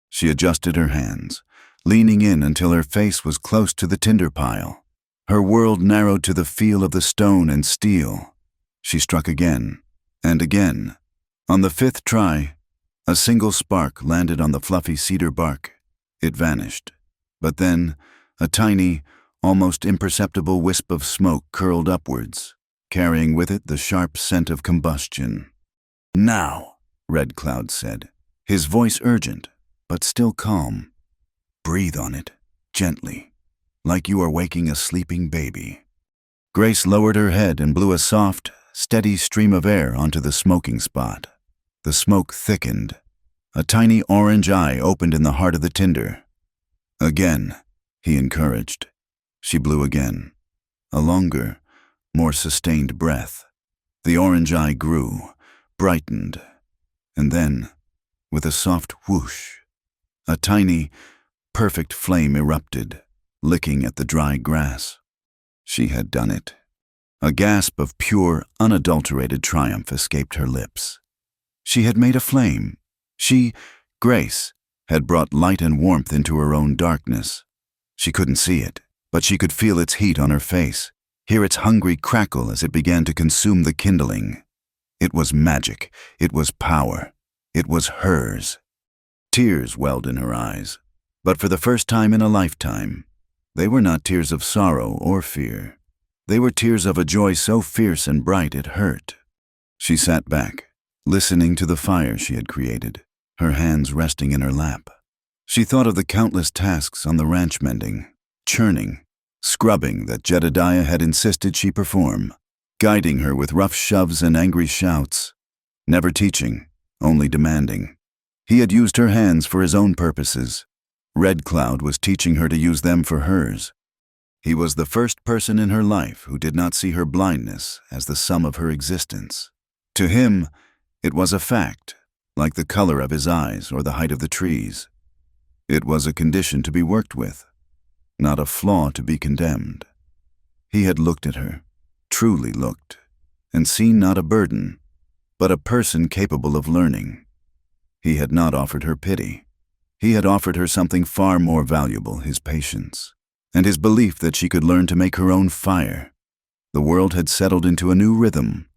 She adjusted her hands, leaning in until her face was close to the tinder pile. Her world narrowed to the feel of the stone and steel. She struck again, and again. On the fifth try, a single spark landed on the fluffy cedar bark. It vanished. But then, a tiny, almost imperceptible wisp of smoke curled upwards, carrying with it the sharp scent of combustion. "Now," Red Cloud said, his voice urgent, but still calm. "Breathe on it, gently, like you are waking a sleeping baby." Grace lowered her head and blew a soft, steady stream of air onto the smoking spot. The smoke thickened. A tiny orange eye opened in the heart of the tinder. "Again," he encouraged. She blew again. A longer, more sustained breath. The orange eye grew, brightened, and then, with a soft whoosh, a tiny, perfect flame erupted, licking at the dry grass. She had done it. A gasp of pure, unadulterated triumph escaped her lips. She had made a flame. She, Grace, had brought light and warmth into her own darkness. She couldn't see it, but she could feel its heat on her face, hear its hungry crackle as it began to consume the kindling. It was magic. It was power. It was hers. Tears welled in her eyes, but for the first time in a lifetime, they were not tears of sorrow or fear. They were tears of a joy so fierce and bright it hurt. She sat back, listening to the fire she had created, her hands resting in her lap. She thought of the countless tasks on the ranch mending, churning, scrubbing that Jedediah had insisted she perform, guiding her with rough shoves and angry shouts, never teaching, only demanding. He had used her hands for his own purposes. Red Cloud was teaching her to use them for hers. He was the first person in her life who did not see her blindness as the sum of her existence. To him, it was a fact, like the color of his eyes or the height of the trees. It was a condition to be worked with, not a flaw to be condemned. He had looked at her, truly looked, and seen not a burden, but a person capable of learning. He had not offered her pity. He had offered her something far more valuable, his patience, and his belief that she could learn to make her own fire. The world had settled into a new rhythm,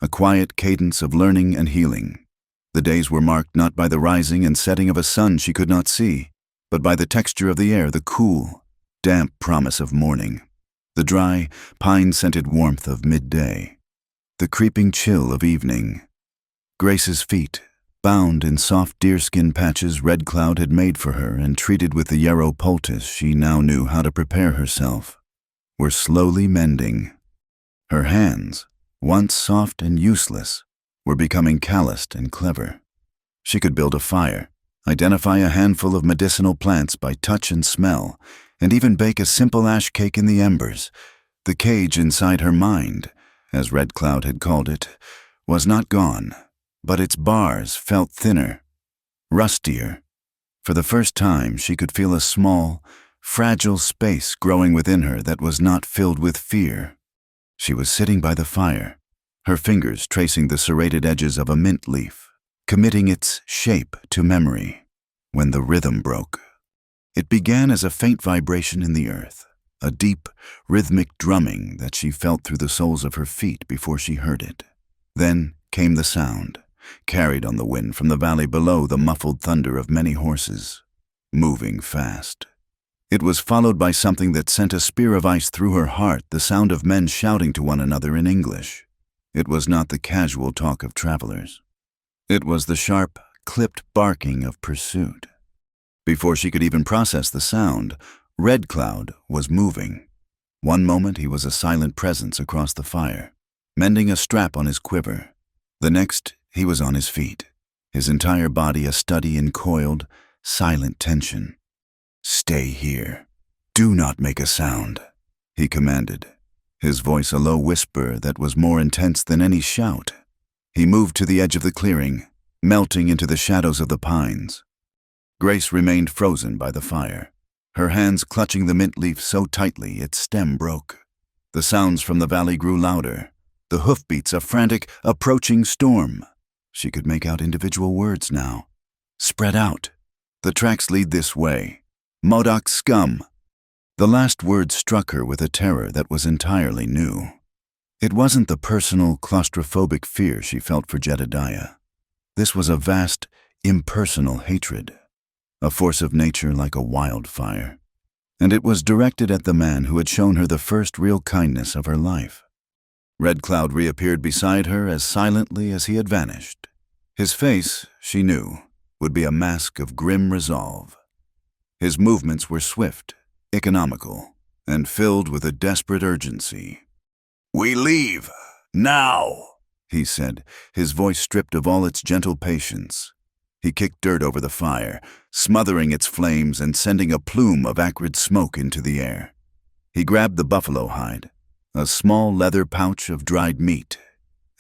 a quiet cadence of learning and healing. The days were marked not by the rising and setting of a sun she could not see, but by the texture of the air, the cool, damp promise of morning, the dry, pine-scented warmth of midday, the creeping chill of evening. Grace's feet, bound in soft deerskin patches Red Cloud had made for her and treated with the yarrow poultice she now knew how to prepare herself, were slowly mending. Her hands, once soft and useless, were becoming calloused and clever. She could build a fire, identify a handful of medicinal plants by touch and smell, and even bake a simple ash cake in the embers. The cage inside her mind, as Red Cloud had called it, was not gone, but its bars felt thinner, rustier. For the first time, she could feel a small, fragile space growing within her that was not filled with fear. She was sitting by the fire, her fingers tracing the serrated edges of a mint leaf, committing its shape to memory, when the rhythm broke. It began as a faint vibration in the earth, a deep, rhythmic drumming that she felt through the soles of her feet before she heard it. Then came the sound, carried on the wind from the valley below, the muffled thunder of many horses, moving fast. It was followed by something that sent a spear of ice through her heart, the sound of men shouting to one another in English. It was not the casual talk of travelers. It was the sharp, clipped barking of pursuit. Before she could even process the sound, Red Cloud was moving. One moment he was a silent presence across the fire, mending a strap on his quiver. The next, he was on his feet, his entire body a study in coiled, silent tension. "Stay here. Do not make a sound," he commanded, his voice a low whisper that was more intense than any shout. He moved to the edge of the clearing, melting into the shadows of the pines. Grace remained frozen by the fire, her hands clutching the mint leaf so tightly its stem broke. The sounds from the valley grew louder, the hoofbeats a frantic, approaching storm. She could make out individual words now. "Spread out. The tracks lead this way. Modoc scum." The last word struck her with a terror that was entirely new. It wasn't the personal, claustrophobic fear she felt for Jedediah. This was a vast, impersonal hatred, a force of nature like a wildfire. And it was directed at the man who had shown her the first real kindness of her life. Red Cloud reappeared beside her as silently as he had vanished. His face, she knew, would be a mask of grim resolve. His movements were swift, economical, and filled with a desperate urgency. "We leave, now," he said, his voice stripped of all its gentle patience. He kicked dirt over the fire, smothering its flames and sending a plume of acrid smoke into the air. He grabbed the buffalo hide, a small leather pouch of dried meat,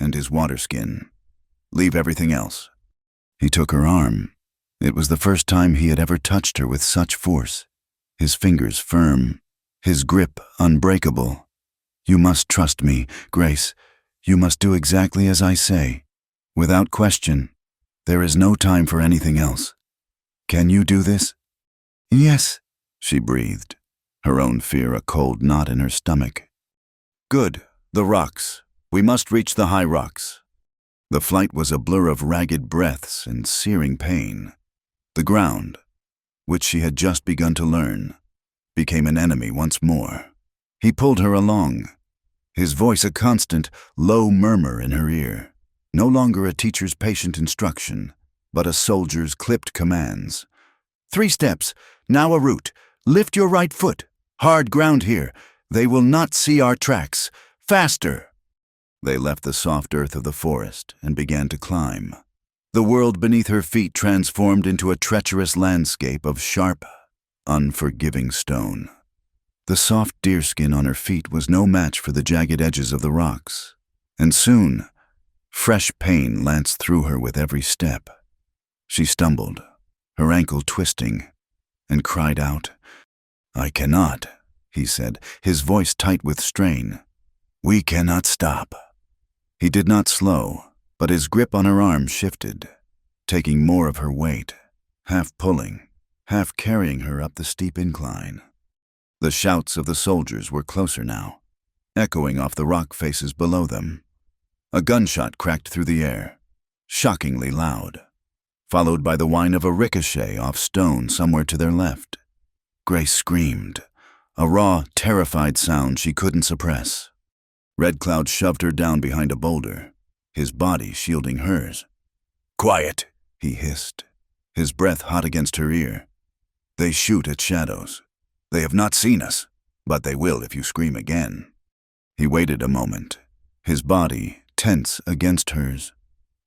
and his water skin. "Leave everything else." He took her arm. It was the first time he had ever touched her with such force, his fingers firm, his grip unbreakable. "You must trust me, Grace. You must do exactly as I say, without question. There is no time for anything else. Can you do this?" "Yes," she breathed, her own fear a cold knot in her stomach. "Good. The rocks. We must reach the high rocks." The flight was a blur of ragged breaths and searing pain. The ground, which she had just begun to learn, became an enemy once more. He pulled her along, his voice a constant, low murmur in her ear. No longer a teacher's patient instruction, but a soldier's clipped commands. "3 steps, now a root. Lift your right foot. Hard ground here. They will not see our tracks. Faster." They left the soft earth of the forest and began to climb. The world beneath her feet transformed into a treacherous landscape of sharp, unforgiving stone. The soft deerskin on her feet was no match for the jagged edges of the rocks, and soon, fresh pain lanced through her with every step. She stumbled, her ankle twisting, and cried out. "I cannot," he said, his voice tight with strain. "We cannot stop." He did not slow, but his grip on her arm shifted, taking more of her weight, half pulling, half carrying her up the steep incline. The shouts of the soldiers were closer now, echoing off the rock faces below them. A gunshot cracked through the air, shockingly loud, followed by the whine of a ricochet off stone somewhere to their left. Grace screamed, a raw, terrified sound she couldn't suppress. Red Cloud shoved her down behind a boulder, his body shielding hers. "Quiet," he hissed, his breath hot against her ear. "They shoot at shadows. They have not seen us, but they will if you scream again." He waited a moment, his body tense against hers.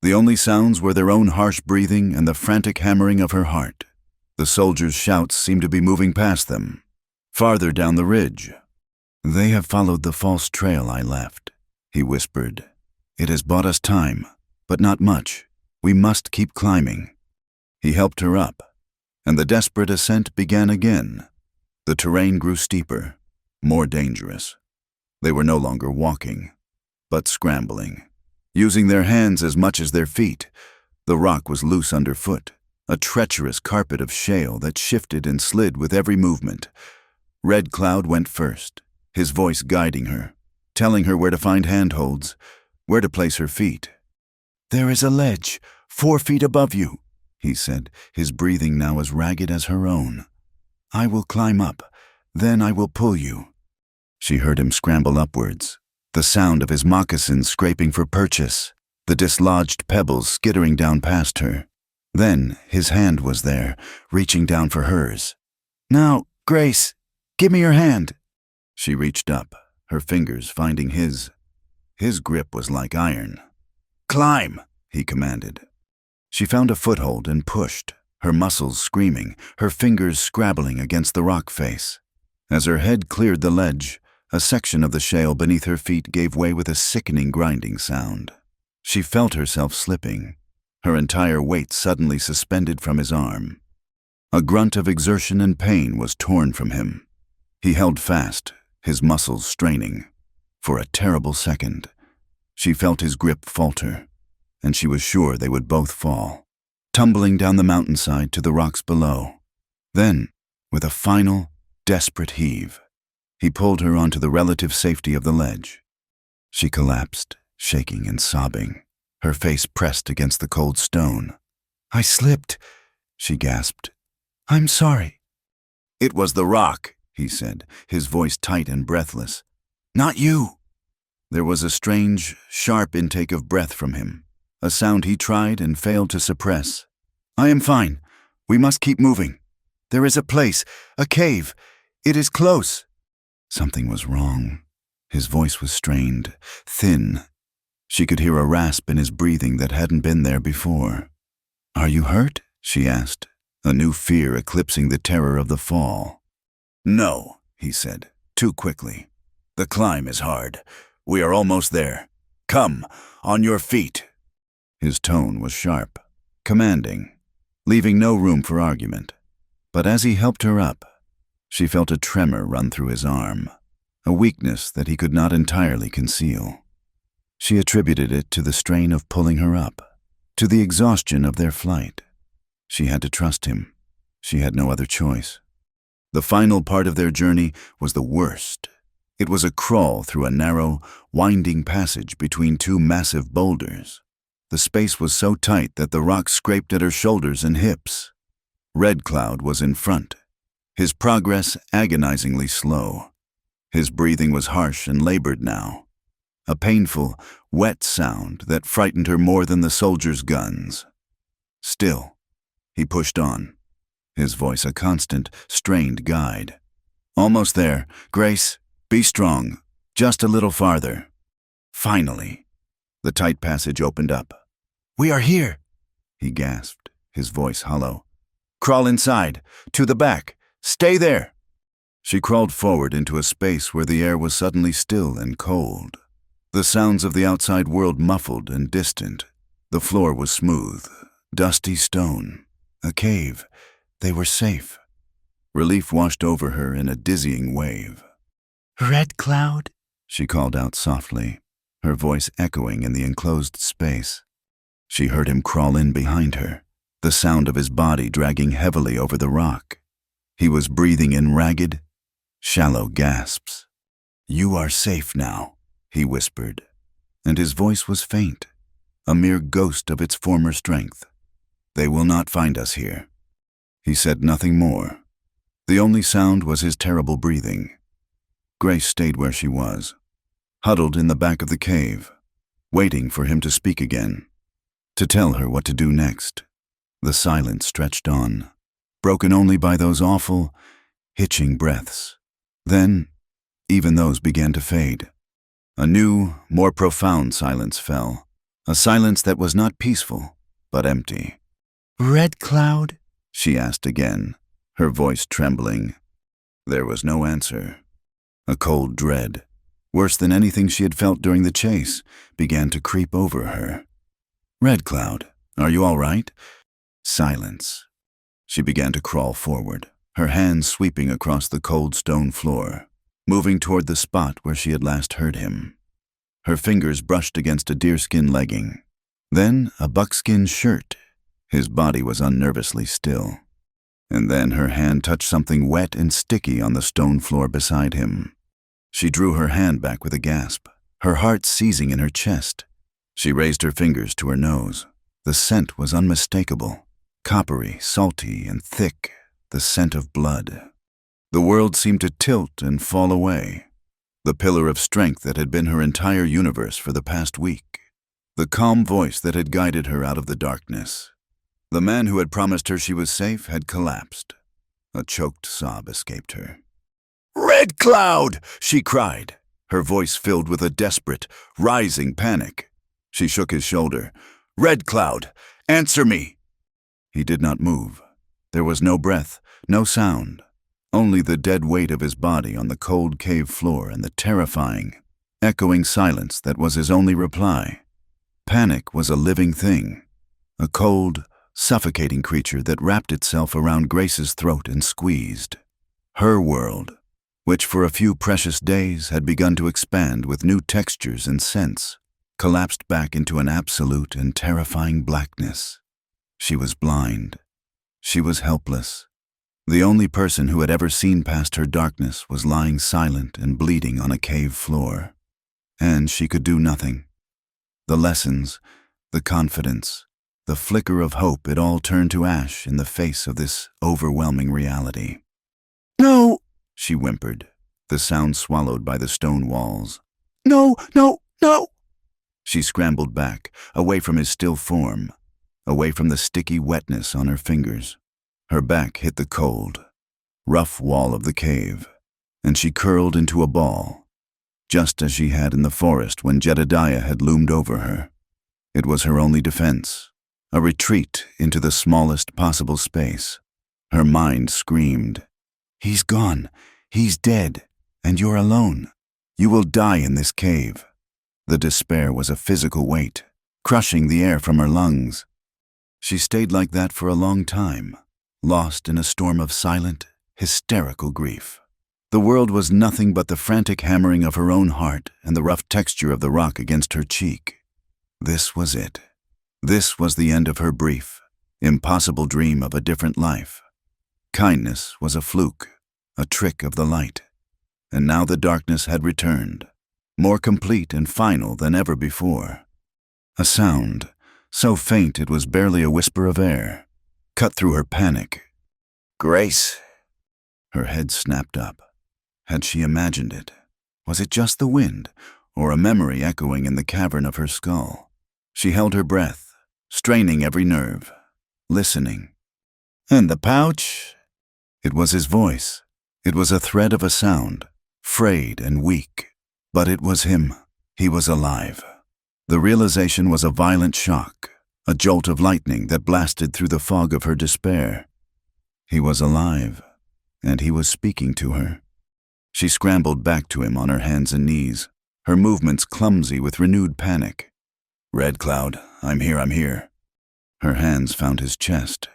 The only sounds were their own harsh breathing and the frantic hammering of her heart. The soldiers' shouts seemed to be moving past them, farther down the ridge. "They have followed the false trail I left," he whispered. "It has bought us time, but not much. We must keep climbing." He helped her up, and the desperate ascent began again. The terrain grew steeper, more dangerous. They were no longer walking, but scrambling, using their hands as much as their feet. The rock was loose underfoot, a treacherous carpet of shale that shifted and slid with every movement. Red Cloud went first, his voice guiding her, telling her where to find handholds, where to place her feet. "There is a ledge, 4 feet above you," he said, his breathing now as ragged as her own. "I will climb up, then I will pull you." She heard him scramble upwards, the sound of his moccasins scraping for purchase, the dislodged pebbles skittering down past her. Then his hand was there, reaching down for hers. "Now, Grace, give me your hand." She reached up, her fingers finding his. His grip was like iron. "Climb," he commanded. She found a foothold and pushed, her muscles screaming, her fingers scrabbling against the rock face. As her head cleared the ledge, a section of the shale beneath her feet gave way with a sickening grinding sound. She felt herself slipping, her entire weight suddenly suspended from his arm. A grunt of exertion and pain was torn from him. He held fast, his muscles straining. For a terrible second, she felt his grip falter, and she was sure they would both fall, tumbling down the mountainside to the rocks below. Then, with a final, desperate heave, he pulled her onto the relative safety of the ledge. She collapsed, shaking and sobbing, her face pressed against the cold stone. "I slipped," she gasped. "I'm sorry." "It was the rock," he said, his voice tight and breathless. "Not you." There was a strange, sharp intake of breath from him, a sound he tried and failed to suppress. "I am fine. We must keep moving. There is a place, a cave. It is close." Something was wrong. His voice was strained, thin. She could hear a rasp in his breathing that hadn't been there before. "Are you hurt?" she asked, a new fear eclipsing the terror of the fall. "No," he said, too quickly. "The climb is hard. We are almost there. Come, on your feet." His tone was sharp, commanding, leaving no room for argument. But as he helped her up, she felt a tremor run through his arm, a weakness that he could not entirely conceal. She attributed it to the strain of pulling her up, to the exhaustion of their flight. She had to trust him. She had no other choice. The final part of their journey was the worst. It was a crawl through a narrow, winding passage between two massive boulders. The space was so tight that the rocks scraped at her shoulders and hips. Red Cloud was in front, his progress agonizingly slow. His breathing was harsh and labored now, a painful, wet sound that frightened her more than the soldiers' guns. Still, he pushed on, his voice a constant, strained guide. "Almost there. Grace, be strong. Just a little farther." Finally, the tight passage opened up. "We are here," he gasped, his voice hollow. "Crawl inside, to the back. Stay there." She crawled forward into a space where the air was suddenly still and cold. The sounds of the outside world muffled and distant. The floor was smooth, dusty stone. A cave. They were safe. Relief washed over her in a dizzying wave. "Red Cloud," she called out softly, her voice echoing in the enclosed space. She heard him crawl in behind her, the sound of his body dragging heavily over the rock. He was breathing in ragged, shallow gasps. "You are safe now," he whispered, and his voice was faint, a mere ghost of its former strength. "They will not find us here." He said nothing more. The only sound was his terrible breathing. Grace stayed where she was, huddled in the back of the cave, waiting for him to speak again, to tell her what to do next. The silence stretched on, broken only by those awful, hitching breaths. Then, even those began to fade. A new, more profound silence fell, a silence that was not peaceful, but empty. "Red Cloud?" she asked again, her voice trembling. There was no answer. A cold dread, worse than anything she had felt during the chase, began to creep over her. "Red Cloud, are you all right?" Silence. She began to crawl forward, her hands sweeping across the cold stone floor, moving toward the spot where she had last heard him. Her fingers brushed against a deerskin legging, then a buckskin shirt. His body was unnervously still. And then her hand touched something wet and sticky on the stone floor beside him. She drew her hand back with a gasp, her heart seizing in her chest. She raised her fingers to her nose. The scent was unmistakable, coppery, salty, and thick, the scent of blood. The world seemed to tilt and fall away. The pillar of strength that had been her entire universe for the past week. The calm voice that had guided her out of the darkness. The man who had promised her she was safe had collapsed. A choked sob escaped her. "Red Cloud!" she cried, her voice filled with a desperate, rising panic. She shook his shoulder. "Red Cloud, answer me!" He did not move. There was no breath, no sound, only the dead weight of his body on the cold cave floor and the terrifying, echoing silence that was his only reply. Panic was a living thing, a cold, suffocating creature that wrapped itself around Grace's throat and squeezed. Her world, which for a few precious days had begun to expand with new textures and scents, collapsed back into an absolute and terrifying blackness. She was blind. She was helpless. The only person who had ever seen past her darkness was lying silent and bleeding on a cave floor. And she could do nothing. The lessons, the confidence, the flicker of hope, it all turned to ash in the face of this overwhelming reality. "No!" she whimpered, the sound swallowed by the stone walls. "No, no, no!" She scrambled back, away from his still form, away from the sticky wetness on her fingers. Her back hit the cold, rough wall of the cave, and she curled into a ball, just as she had in the forest when Jedediah had loomed over her. It was her only defense, a retreat into the smallest possible space. Her mind screamed, "He's gone, he's dead, and you're alone. You will die in this cave." The despair was a physical weight, crushing the air from her lungs. She stayed like that for a long time, lost in a storm of silent, hysterical grief. The world was nothing but the frantic hammering of her own heart and the rough texture of the rock against her cheek. This was it. This was the end of her brief, impossible dream of a different life. Kindness was a fluke, a trick of the light. And now the darkness had returned, more complete and final than ever before. A sound, so faint it was barely a whisper of air, cut through her panic. "Grace!" Her head snapped up. Had she imagined it? Was it just the wind, or a memory echoing in the cavern of her skull? She held her breath, straining every nerve, listening. "And the pouch?" It was his voice. It was a thread of a sound, frayed and weak. But it was him. He was alive. The realization was a violent shock, a jolt of lightning that blasted through the fog of her despair. He was alive, and he was speaking to her. She scrambled back to him on her hands and knees, her movements clumsy with renewed panic. "Red Cloud, I'm here." Her hands found his chest.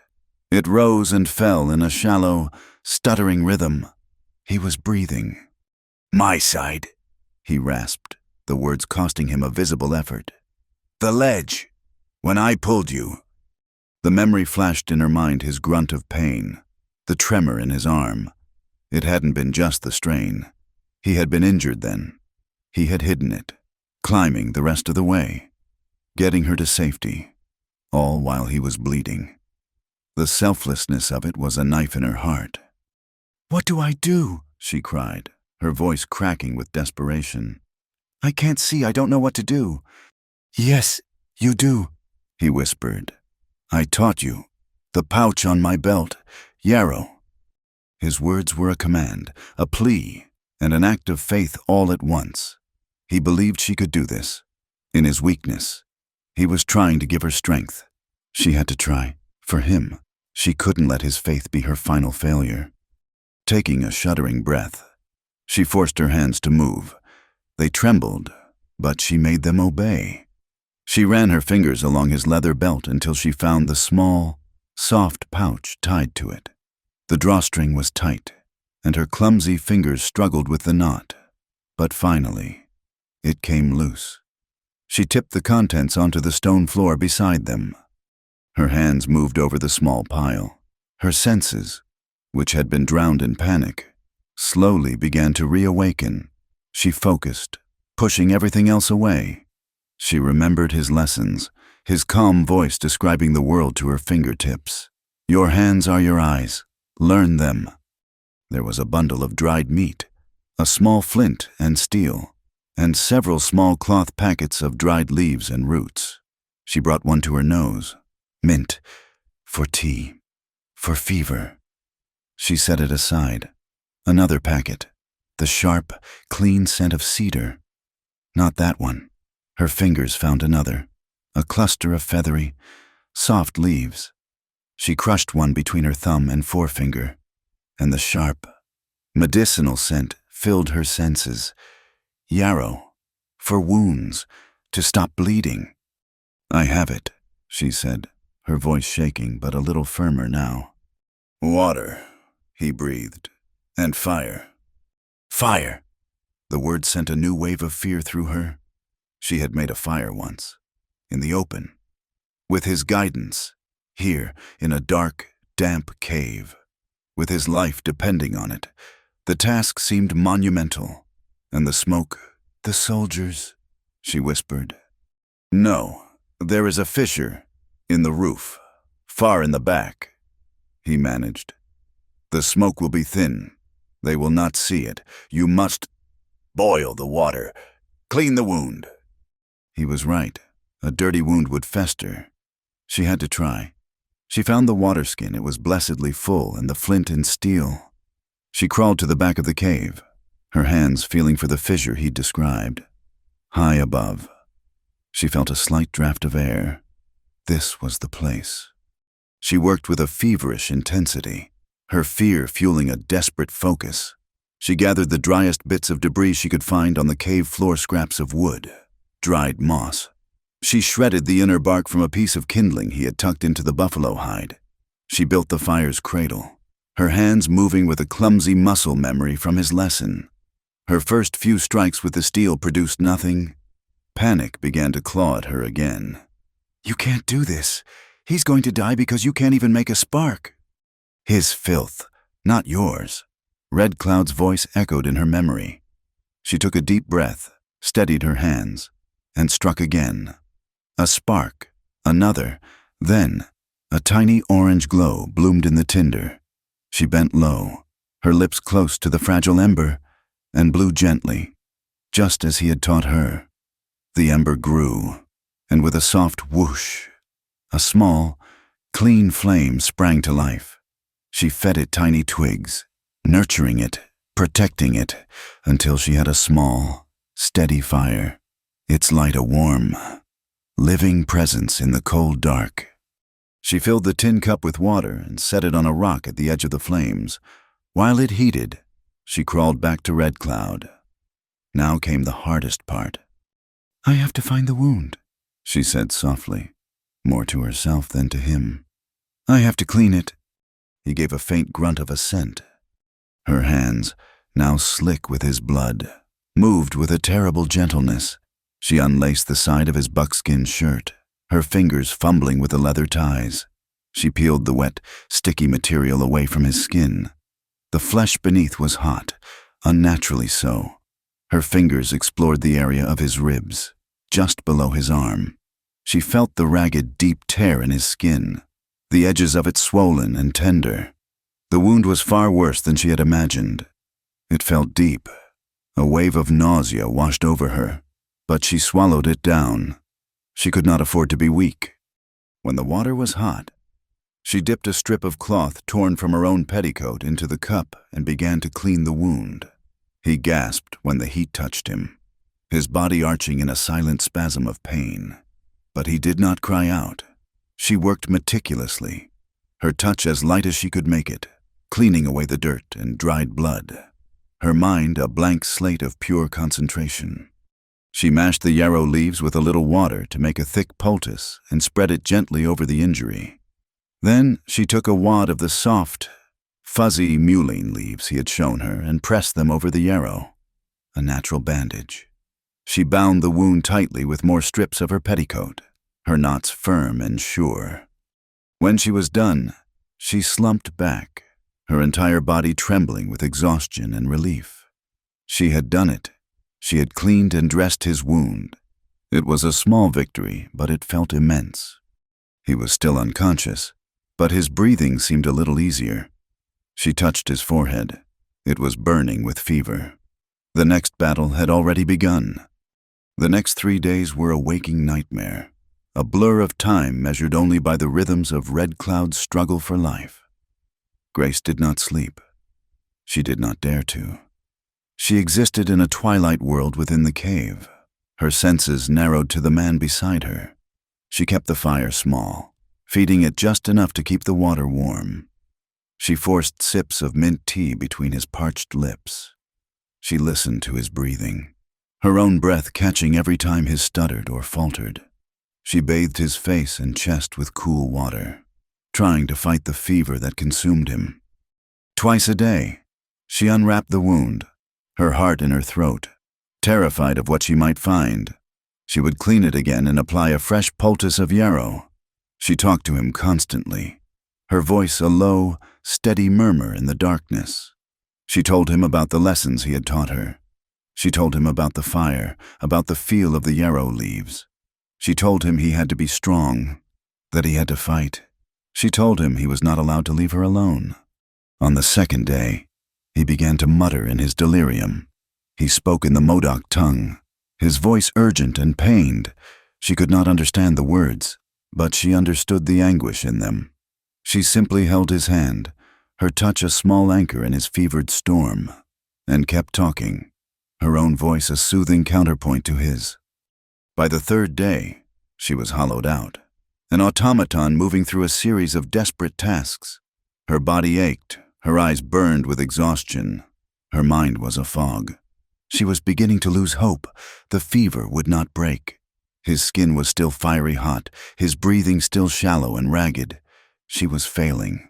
It rose and fell in a shallow, stuttering rhythm. He was breathing. "My side," he rasped, the words costing him a visible effort. "The ledge. When I pulled you." The memory flashed in her mind, his grunt of pain, the tremor in his arm. It hadn't been just the strain. He had been injured then. He had hidden it, climbing the rest of the way, getting her to safety, all while he was bleeding. The selflessness of it was a knife in her heart. "What do I do?" she cried, her voice cracking with desperation. "I can't see. I don't know what to do." "Yes, you do," he whispered. "I taught you. The pouch on my belt. Yarrow." His words were a command, a plea, and an act of faith all at once. He believed she could do this. In his weakness, he was trying to give her strength. She had to try. For him, she couldn't let his faith be her final failure. Taking a shuddering breath, she forced her hands to move. They trembled, but she made them obey. She ran her fingers along his leather belt until she found the small, soft pouch tied to it. The drawstring was tight, and her clumsy fingers struggled with the knot. But finally, it came loose. She tipped the contents onto the stone floor beside them. Her hands moved over the small pile. Her senses, which had been drowned in panic, slowly began to reawaken. She focused, pushing everything else away. She remembered his lessons, his calm voice describing the world to her fingertips. "Your hands are your eyes. Learn them." There was a bundle of dried meat, a small flint and steel, and several small cloth packets of dried leaves and roots. She brought one to her nose. "Mint. For tea. For fever. She set it aside. Another packet. The sharp, clean scent of cedar. Not that one. Her fingers found another. A cluster of feathery, soft leaves. She crushed one between her thumb and forefinger, and the sharp, medicinal scent filled her senses. Yarrow. For wounds. To stop bleeding. I have it, she said, her voice shaking but a little firmer now. Water, he breathed, and fire. Fire! The word sent a new wave of fear through her. She had made a fire once, in the open, with his guidance, here in a dark, damp cave, with his life depending on it. The task seemed monumental, and the smoke, the soldiers, she whispered. No, there is a fissure in the roof, far in the back, he managed. The smoke will be thin. They will not see it. You must boil the water. Clean the wound. He was right. A dirty wound would fester. She had to try. She found the water skin. It was blessedly full, and the flint and steel. She crawled to the back of the cave, her hands feeling for the fissure he'd described. High above, she felt a slight draft of air. This was the place. She worked with a feverish intensity, her fear fueling a desperate focus. She gathered the driest bits of debris she could find on the cave floor, scraps of wood, dried moss. She shredded the inner bark from a piece of kindling he had tucked into the buffalo hide. She built the fire's cradle, her hands moving with a clumsy muscle memory from his lesson. Her first few strikes with the steel produced nothing. Panic began to claw at her again. You can't do this. He's going to die because you can't even make a spark. His filth, not yours. Red Cloud's voice echoed in her memory. She took a deep breath, steadied her hands, and struck again. A spark, another, then a tiny orange glow bloomed in the tinder. She bent low, her lips close to the fragile ember, and blew gently, just as he had taught her. The ember grew, and with a soft whoosh, a small, clean flame sprang to life. She fed it tiny twigs, nurturing it, protecting it, until she had a small, steady fire, its light a warm, living presence in the cold dark. She filled the tin cup with water and set it on a rock at the edge of the flames. While it heated, she crawled back to Red Cloud. Now came the hardest part. I have to find the wound, she said softly, more to herself than to him. I have to clean it. He gave a faint grunt of assent. Her hands, now slick with his blood, moved with a terrible gentleness. She unlaced the side of his buckskin shirt, her fingers fumbling with the leather ties. She peeled the wet, sticky material away from his skin. The flesh beneath was hot, unnaturally so. Her fingers explored the area of his ribs, just below his arm. She felt the ragged, deep tear in his skin, the edges of it swollen and tender. The wound was far worse than she had imagined. It felt deep. A wave of nausea washed over her, but she swallowed it down. She could not afford to be weak. When the water was hot, she dipped a strip of cloth torn from her own petticoat into the cup and began to clean the wound. He gasped when the heat touched him, his body arching in a silent spasm of pain. But he did not cry out. She worked meticulously, her touch as light as she could make it, cleaning away the dirt and dried blood, her mind a blank slate of pure concentration. She mashed the yarrow leaves with a little water to make a thick poultice and spread it gently over the injury. Then she took a wad of the soft, fuzzy mullein leaves he had shown her and pressed them over the yarrow, a natural bandage. She bound the wound tightly with more strips of her petticoat, her knots firm and sure. When she was done, she slumped back, her entire body trembling with exhaustion and relief. She had done it. She had cleaned and dressed his wound. It was a small victory, but it felt immense. He was still unconscious, but his breathing seemed a little easier. She touched his forehead. It was burning with fever. The next battle had already begun. The next 3 days were a waking nightmare, a blur of time measured only by the rhythms of Red Cloud's struggle for life. Grace did not sleep. She did not dare to. She existed in a twilight world within the cave, her senses narrowed to the man beside her. She kept the fire small, feeding it just enough to keep the water warm. She forced sips of mint tea between his parched lips. She listened to his breathing, her own breath catching every time his stuttered or faltered. She bathed his face and chest with cool water, trying to fight the fever that consumed him. Twice a day, she unwrapped the wound, her heart in her throat, terrified of what she might find. She would clean it again and apply a fresh poultice of yarrow. She talked to him constantly, her voice a low, steady murmur in the darkness. She told him about the lessons he had taught her. She told him about the fire, about the feel of the yarrow leaves. She told him he had to be strong, that he had to fight. She told him he was not allowed to leave her alone. On the second day, he began to mutter in his delirium. He spoke in the Modoc tongue, his voice urgent and pained. She could not understand the words, but she understood the anguish in them. She simply held his hand, her touch a small anchor in his fevered storm, and kept talking, her own voice a soothing counterpoint to his. By the third day, she was hollowed out, an automaton moving through a series of desperate tasks. Her body ached, her eyes burned with exhaustion. Her mind was a fog. She was beginning to lose hope. The fever would not break. His skin was still fiery hot, his breathing still shallow and ragged. She was failing.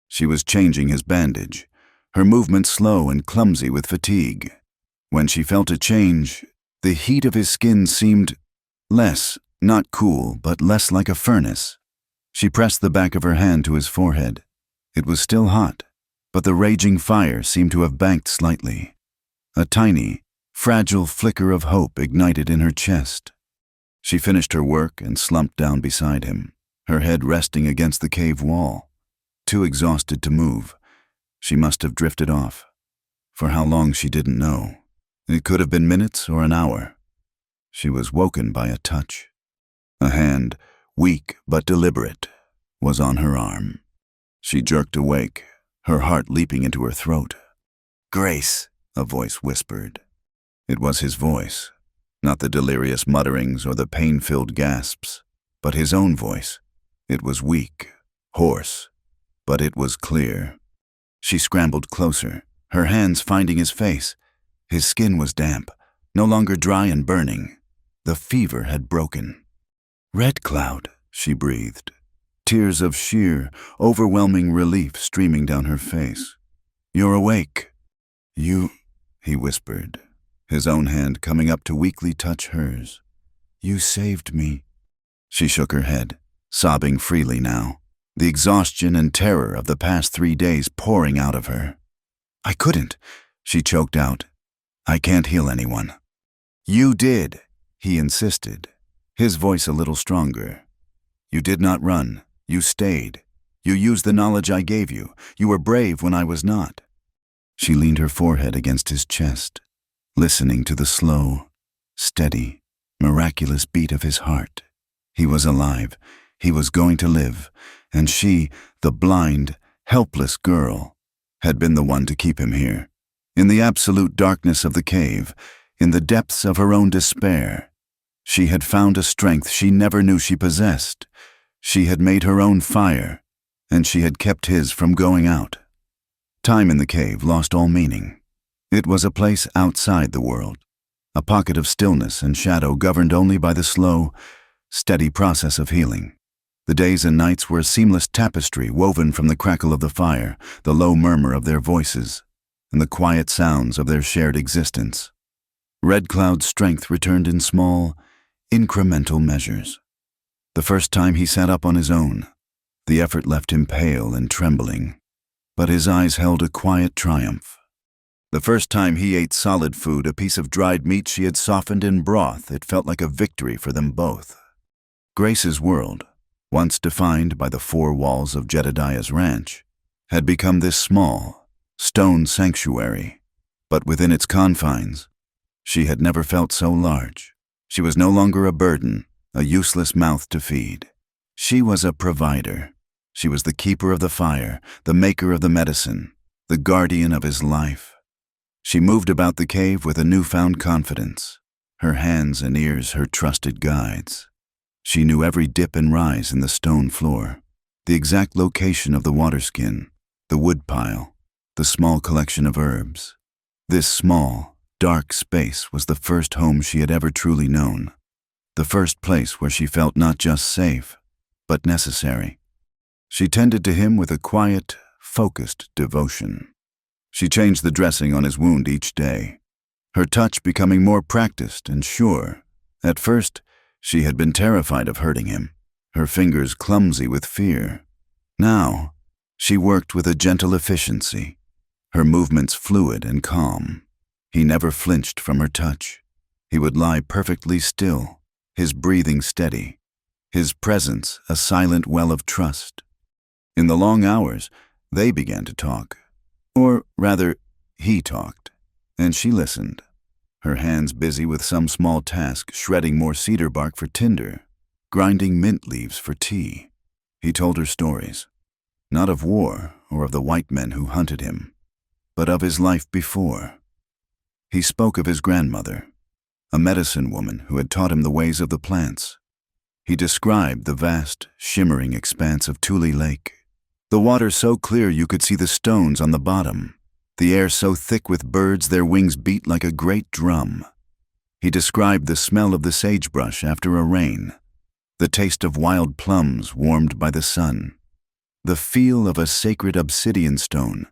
She was changing his bandage, her movements slow and clumsy with fatigue. When she felt a change, the heat of his skin seemed less, not cool, but less like a furnace. She pressed the back of her hand to his forehead. It was still hot, but the raging fire seemed to have banked slightly. A tiny, fragile flicker of hope ignited in her chest. She finished her work and slumped down beside him, her head resting against the cave wall. Too exhausted to move, she must have drifted off. For how long she didn't know. It could have been minutes or an hour. She was woken by a touch. A hand, weak but deliberate, was on her arm. She jerked awake, her heart leaping into her throat. "Grace," a voice whispered. It was his voice, not the delirious mutterings or the pain-filled gasps, but his own voice. It was weak, hoarse, but it was clear. She scrambled closer, her hands finding his face. His skin was damp, no longer dry and burning. The fever had broken. "Red Cloud," she breathed, tears of sheer, overwhelming relief streaming down her face. "You're awake." He whispered, his own hand coming up to weakly touch hers. "You saved me." She shook her head, sobbing freely now, the exhaustion and terror of the past 3 days pouring out of her. "I couldn't," she choked out. "I can't heal anyone." "You did," he insisted, his voice a little stronger. "You did not run. You stayed. You used the knowledge I gave you. You were brave when I was not." She leaned her forehead against his chest, listening to the slow, steady, miraculous beat of his heart. He was alive. He was going to live. And she, the blind, helpless girl, had been the one to keep him here. In the absolute darkness of the cave, in the depths of her own despair, she had found a strength she never knew she possessed. She had made her own fire, and she had kept his from going out. Time in the cave lost all meaning. It was a place outside the world, a pocket of stillness and shadow governed only by the slow, steady process of healing. The days and nights were a seamless tapestry woven from the crackle of the fire, the low murmur of their voices, and the quiet sounds of their shared existence. Red Cloud's strength returned in small, incremental measures. The first time he sat up on his own, the effort left him pale and trembling, but his eyes held a quiet triumph. The first time he ate solid food, a piece of dried meat she had softened in broth, it felt like a victory for them both. Grace's world, once defined by the 4 walls of Jedediah's ranch, had become this small, stone sanctuary, but within its confines, she had never felt so large. She was no longer a burden, a useless mouth to feed. She was a provider. She was the keeper of the fire, the maker of the medicine, the guardian of his life. She moved about the cave with a newfound confidence, her hands and ears her trusted guides. She knew every dip and rise in the stone floor, the exact location of the water skin, the wood pile, the small collection of herbs. This small, dark space was the first home she had ever truly known, the first place where she felt not just safe, but necessary. She tended to him with a quiet, focused devotion. She changed the dressing on his wound each day, her touch becoming more practiced and sure. At first, she had been terrified of hurting him, her fingers clumsy with fear. Now, she worked with a gentle efficiency, her movements fluid and calm. He never flinched from her touch. He would lie perfectly still, his breathing steady, his presence a silent well of trust. In the long hours, they began to talk. Or rather, he talked, and she listened, her hands busy with some small task, shredding more cedar bark for tinder, grinding mint leaves for tea. He told her stories, not of war or of the white men who hunted him, but of his life before. He spoke of his grandmother, a medicine woman who had taught him the ways of the plants. He described the vast, shimmering expanse of Tule Lake, the water so clear you could see the stones on the bottom, the air so thick with birds their wings beat like a great drum. He described the smell of the sagebrush after a rain, the taste of wild plums warmed by the sun, the feel of a sacred obsidian stone,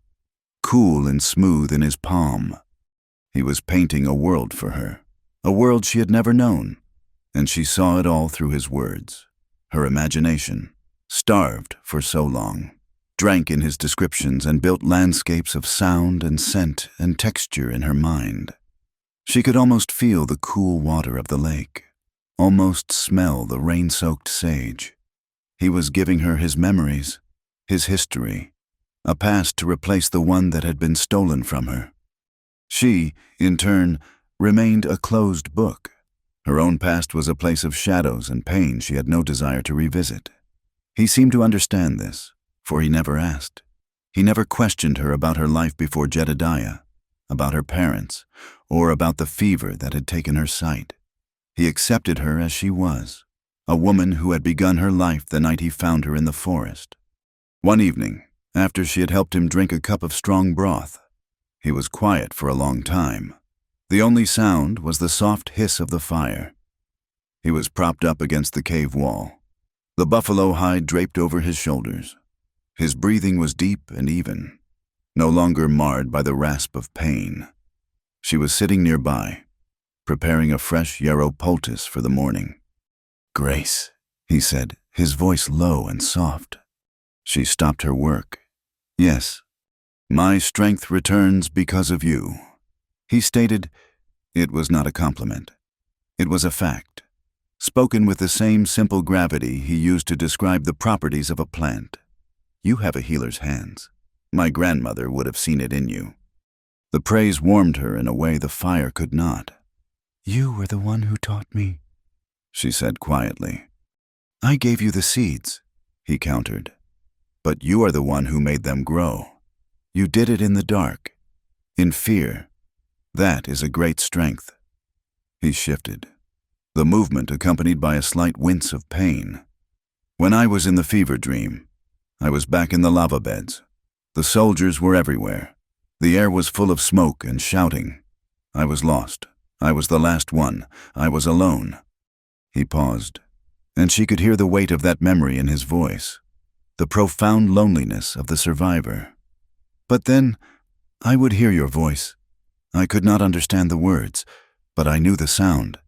cool and smooth in his palm. He was painting a world for her, a world she had never known, and she saw it all through his words. Her imagination, starved for so long, drank in his descriptions and built landscapes of sound and scent and texture in her mind. She could almost feel the cool water of the lake, almost smell the rain-soaked sage. He was giving her his memories, his history, a past to replace the one that had been stolen from her. She, in turn, remained a closed book. Her own past was a place of shadows and pain she had no desire to revisit. He seemed to understand this, for he never asked. He never questioned her about her life before Jedediah, about her parents, or about the fever that had taken her sight. He accepted her as she was, a woman who had begun her life the night he found her in the forest. One evening, after she had helped him drink a cup of strong broth, he was quiet for a long time. The only sound was the soft hiss of the fire. He was propped up against the cave wall, the buffalo hide draped over his shoulders. His breathing was deep and even, no longer marred by the rasp of pain. She was sitting nearby, preparing a fresh yarrow poultice for the morning. "Grace," he said, his voice low and soft. She stopped her work. "Yes, my strength returns because of you." He stated it was not a compliment. It was a fact, spoken with the same simple gravity he used to describe the properties of a plant. "You have a healer's hands. My grandmother would have seen it in you." The praise warmed her in a way the fire could not. "You were the one who taught me," she said quietly. "I gave you the seeds," he countered, "but you are the one who made them grow. You did it in the dark, in fear. That is a great strength." He shifted, the movement accompanied by a slight wince of pain. "When I was in the fever dream, I was back in the lava beds. The soldiers were everywhere. The air was full of smoke and shouting. I was lost. I was the last one. I was alone." He paused, and she could hear the weight of that memory in his voice, the profound loneliness of the survivor. "But then, I would hear your voice. I could not understand the words, but I knew the sound.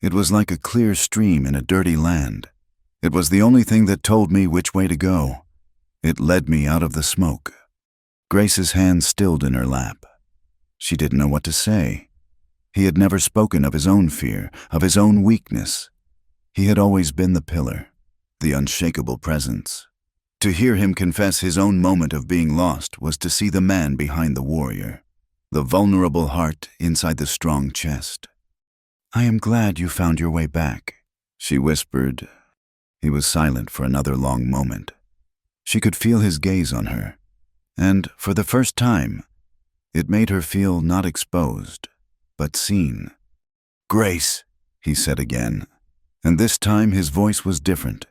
It was like a clear stream in a dirty land. It was the only thing that told me which way to go. It led me out of the smoke." Grace's hand stilled in her lap. She didn't know what to say. He had never spoken of his own fear, of his own weakness. He had always been the pillar, the unshakable presence. To hear him confess his own moment of being lost was to see the man behind the warrior, the vulnerable heart inside the strong chest. "I am glad you found your way back," she whispered. He was silent for another long moment. She could feel his gaze on her, and for the first time, it made her feel not exposed, but seen. "Grace," he said again, and this time his voice was different.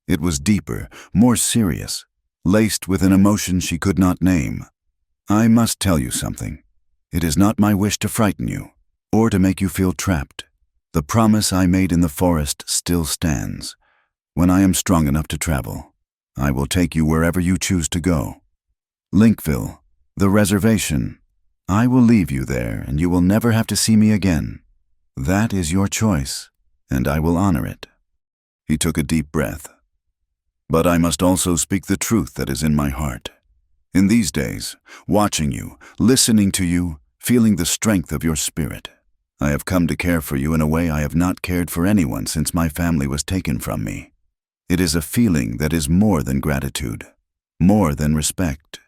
It was deeper, more serious, laced with an emotion she could not name. "I must tell you something. It is not my wish to frighten you, or to make you feel trapped. The promise I made in the forest still stands. When I am strong enough to travel, I will take you wherever you choose to go. Linkville, the reservation, I will leave you there and you will never have to see me again. That is your choice, and I will honor it." He took a deep breath. "But I must also speak the truth that is in my heart. In these days, watching you, listening to you, feeling the strength of your spirit, I have come to care for you in a way I have not cared for anyone since my family was taken from me. It is a feeling that is more than gratitude, more than respect.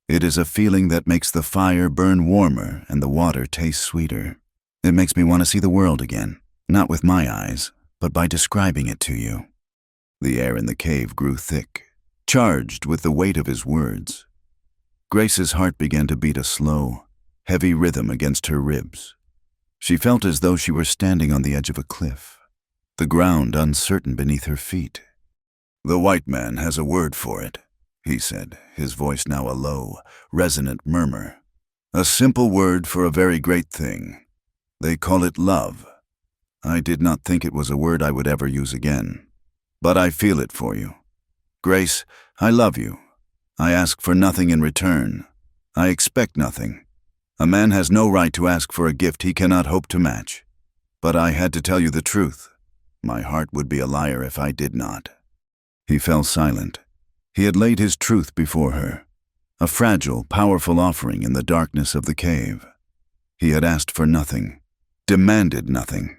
It is a feeling that makes the fire burn warmer and the water taste sweeter. It makes me want to see the world again, not with my eyes, but by describing it to you." The air in the cave grew thick, charged with the weight of his words. Grace's heart began to beat a slow, heavy rhythm against her ribs. She felt as though she were standing on the edge of a cliff, the ground uncertain beneath her feet. "The white man has a word for it," he said, his voice now a low, resonant murmur. "A simple word for a very great thing. They call it love. I did not think it was a word I would ever use again, but I feel it for you. Grace, I love you. I ask for nothing in return. I expect nothing. A man has no right to ask for a gift he cannot hope to match. But I had to tell you the truth. My heart would be a liar if I did not." He fell silent. He had laid his truth before her, a fragile, powerful offering in the darkness of the cave. He had asked for nothing, demanded nothing,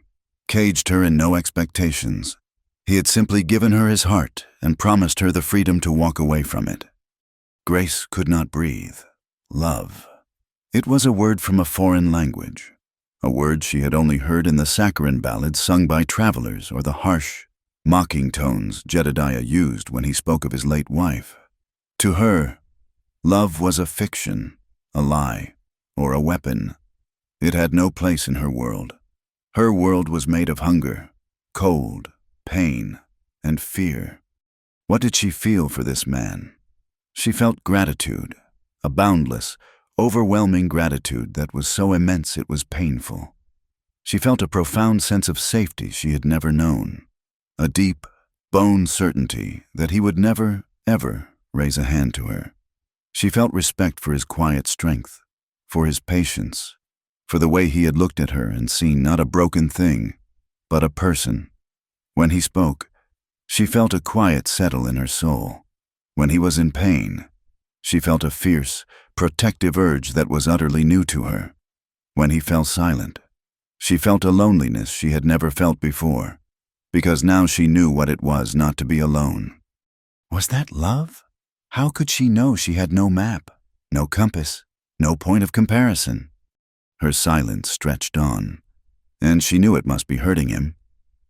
caged her in no expectations. He had simply given her his heart and promised her the freedom to walk away from it. Grace could not breathe. Love. It was a word from a foreign language, a word she had only heard in the saccharine ballads sung by travelers or the harsh, mocking tones Jedediah used when he spoke of his late wife. To her, love was a fiction, a lie, or a weapon. It had no place in her world. Her world was made of hunger, cold, pain, and fear. What did she feel for this man? She felt gratitude, a boundless, overwhelming gratitude that was so immense it was painful. She felt a profound sense of safety she had never known, a deep, bone certainty that he would never, ever raise a hand to her. She felt respect for his quiet strength, for his patience, for the way he had looked at her and seen not a broken thing, but a person. When he spoke, she felt a quiet settle in her soul. When he was in pain, she felt a fierce, protective urge that was utterly new to her. When he fell silent, she felt a loneliness she had never felt before, because now she knew what it was not to be alone. Was that love? How could she know she had no map, no compass, no point of comparison? Her silence stretched on, and she knew it must be hurting him.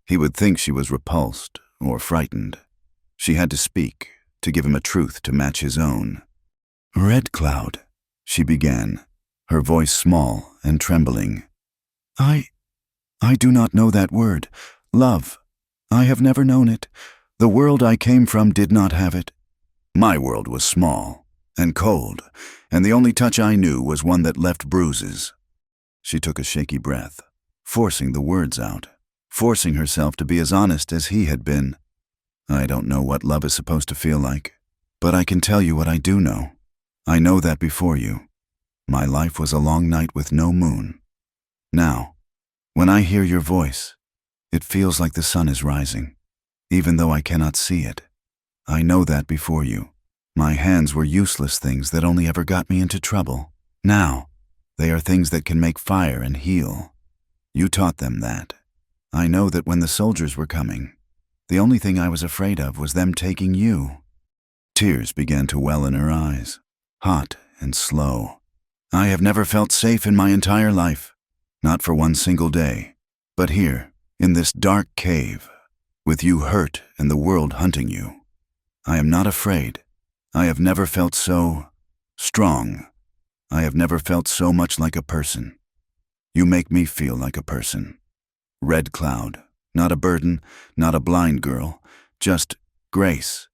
He would think she was repulsed or frightened. She had to speak, to give him a truth to match his own. "Red Cloud," she began, her voice small and trembling. I do not know that word. Love. I have never known it. The world I came from did not have it. My world was small and cold, and the only touch I knew was one that left bruises." She took a shaky breath, forcing the words out, forcing herself to be as honest as he had been. "I don't know what love is supposed to feel like, but I can tell you what I do know. I know that before you. My life was a long night with no moon. Now, when I hear your voice, it feels like the sun is rising, even though I cannot see it. I know that before you. My hands were useless things that only ever got me into trouble. Now, they are things that can make fire and heal. You taught them that. I know that when the soldiers were coming, the only thing I was afraid of was them taking you." Tears began to well in her eyes, hot and slow. "I have never felt safe in my entire life, not for one single day. But here, in this dark cave, with you hurt and the world hunting you. I am not afraid. I have never felt so strong. I have never felt so much like a person. You make me feel like a person. Red Cloud, not a burden, not a blind girl, just Grace.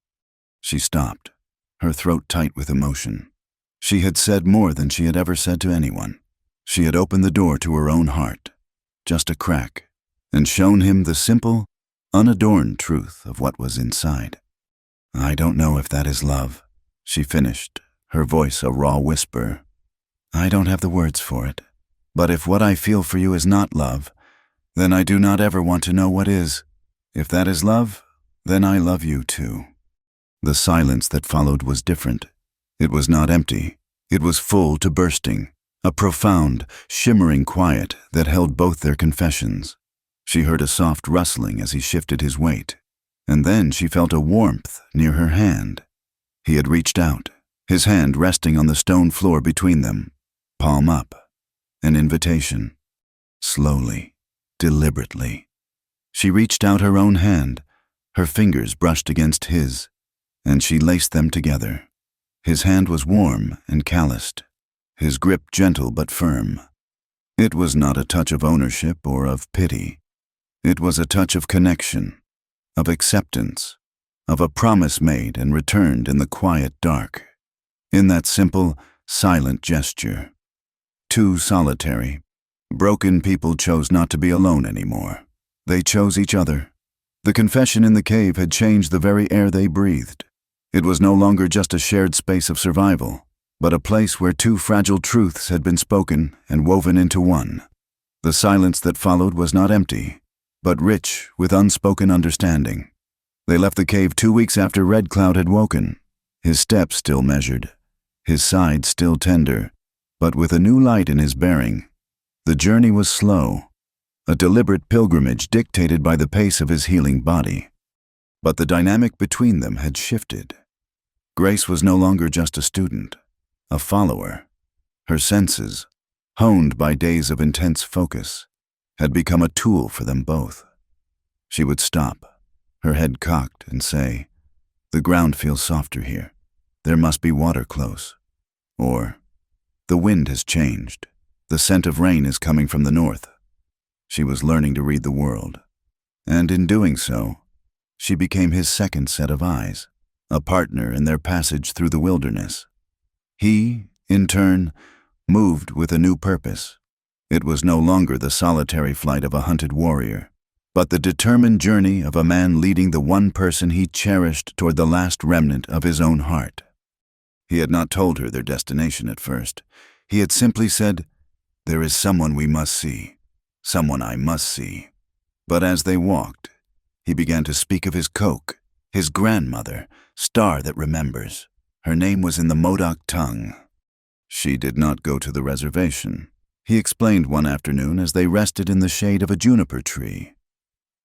She stopped, her throat tight with emotion. She had said more than she had ever said to anyone. She had opened the door to her own heart, just a crack, and shown him the simple, unadorned truth of what was inside. I don't know if that is love, she finished, her voice a raw whisper. I don't have the words for it, but if what I feel for you is not love, then I do not ever want to know what is. If that is love, then I love you too. The silence that followed was different. It was not empty. It was full to bursting, a profound, shimmering quiet that held both their confessions. She heard a soft rustling as he shifted his weight, and then she felt a warmth near her hand. He had reached out, his hand resting on the stone floor between them, palm up, an invitation. Slowly, deliberately. She reached out her own hand, her fingers brushed against his, and she laced them together. His hand was warm and calloused, his grip gentle but firm. It was not a touch of ownership or of pity. It was a touch of connection, of acceptance, of a promise made and returned in the quiet dark, in that simple, silent gesture. Two solitary, broken people chose not to be alone anymore. They chose each other. The confession in the cave had changed the very air they breathed. It was no longer just a shared space of survival, but a place where two fragile truths had been spoken and woven into one. The silence that followed was not empty, but rich with unspoken understanding. They left the cave 2 weeks after Red Cloud had woken, his steps still measured, his side still tender, but with a new light in his bearing. The journey was slow, a deliberate pilgrimage dictated by the pace of his healing body. But the dynamic between them had shifted. Grace was no longer just a student, a follower. Her senses, honed by days of intense focus, had become a tool for them both. She would stop, her head cocked, and say, "The ground feels softer here. There must be water close." Or, "The wind has changed. The scent of rain is coming from the north." She was learning to read the world, and in doing so, she became his second set of eyes, a partner in their passage through the wilderness. He, in turn, moved with a new purpose. It was no longer the solitary flight of a hunted warrior, but the determined journey of a man leading the one person he cherished toward the last remnant of his own heart. He had not told her their destination at first. He had simply said, "There is someone we must see, someone I must see." But as they walked, he began to speak of his coke, his grandmother, star that remembers. Her name was in the Modoc tongue. She did not go to the reservation, he explained one afternoon as they rested in the shade of a juniper tree.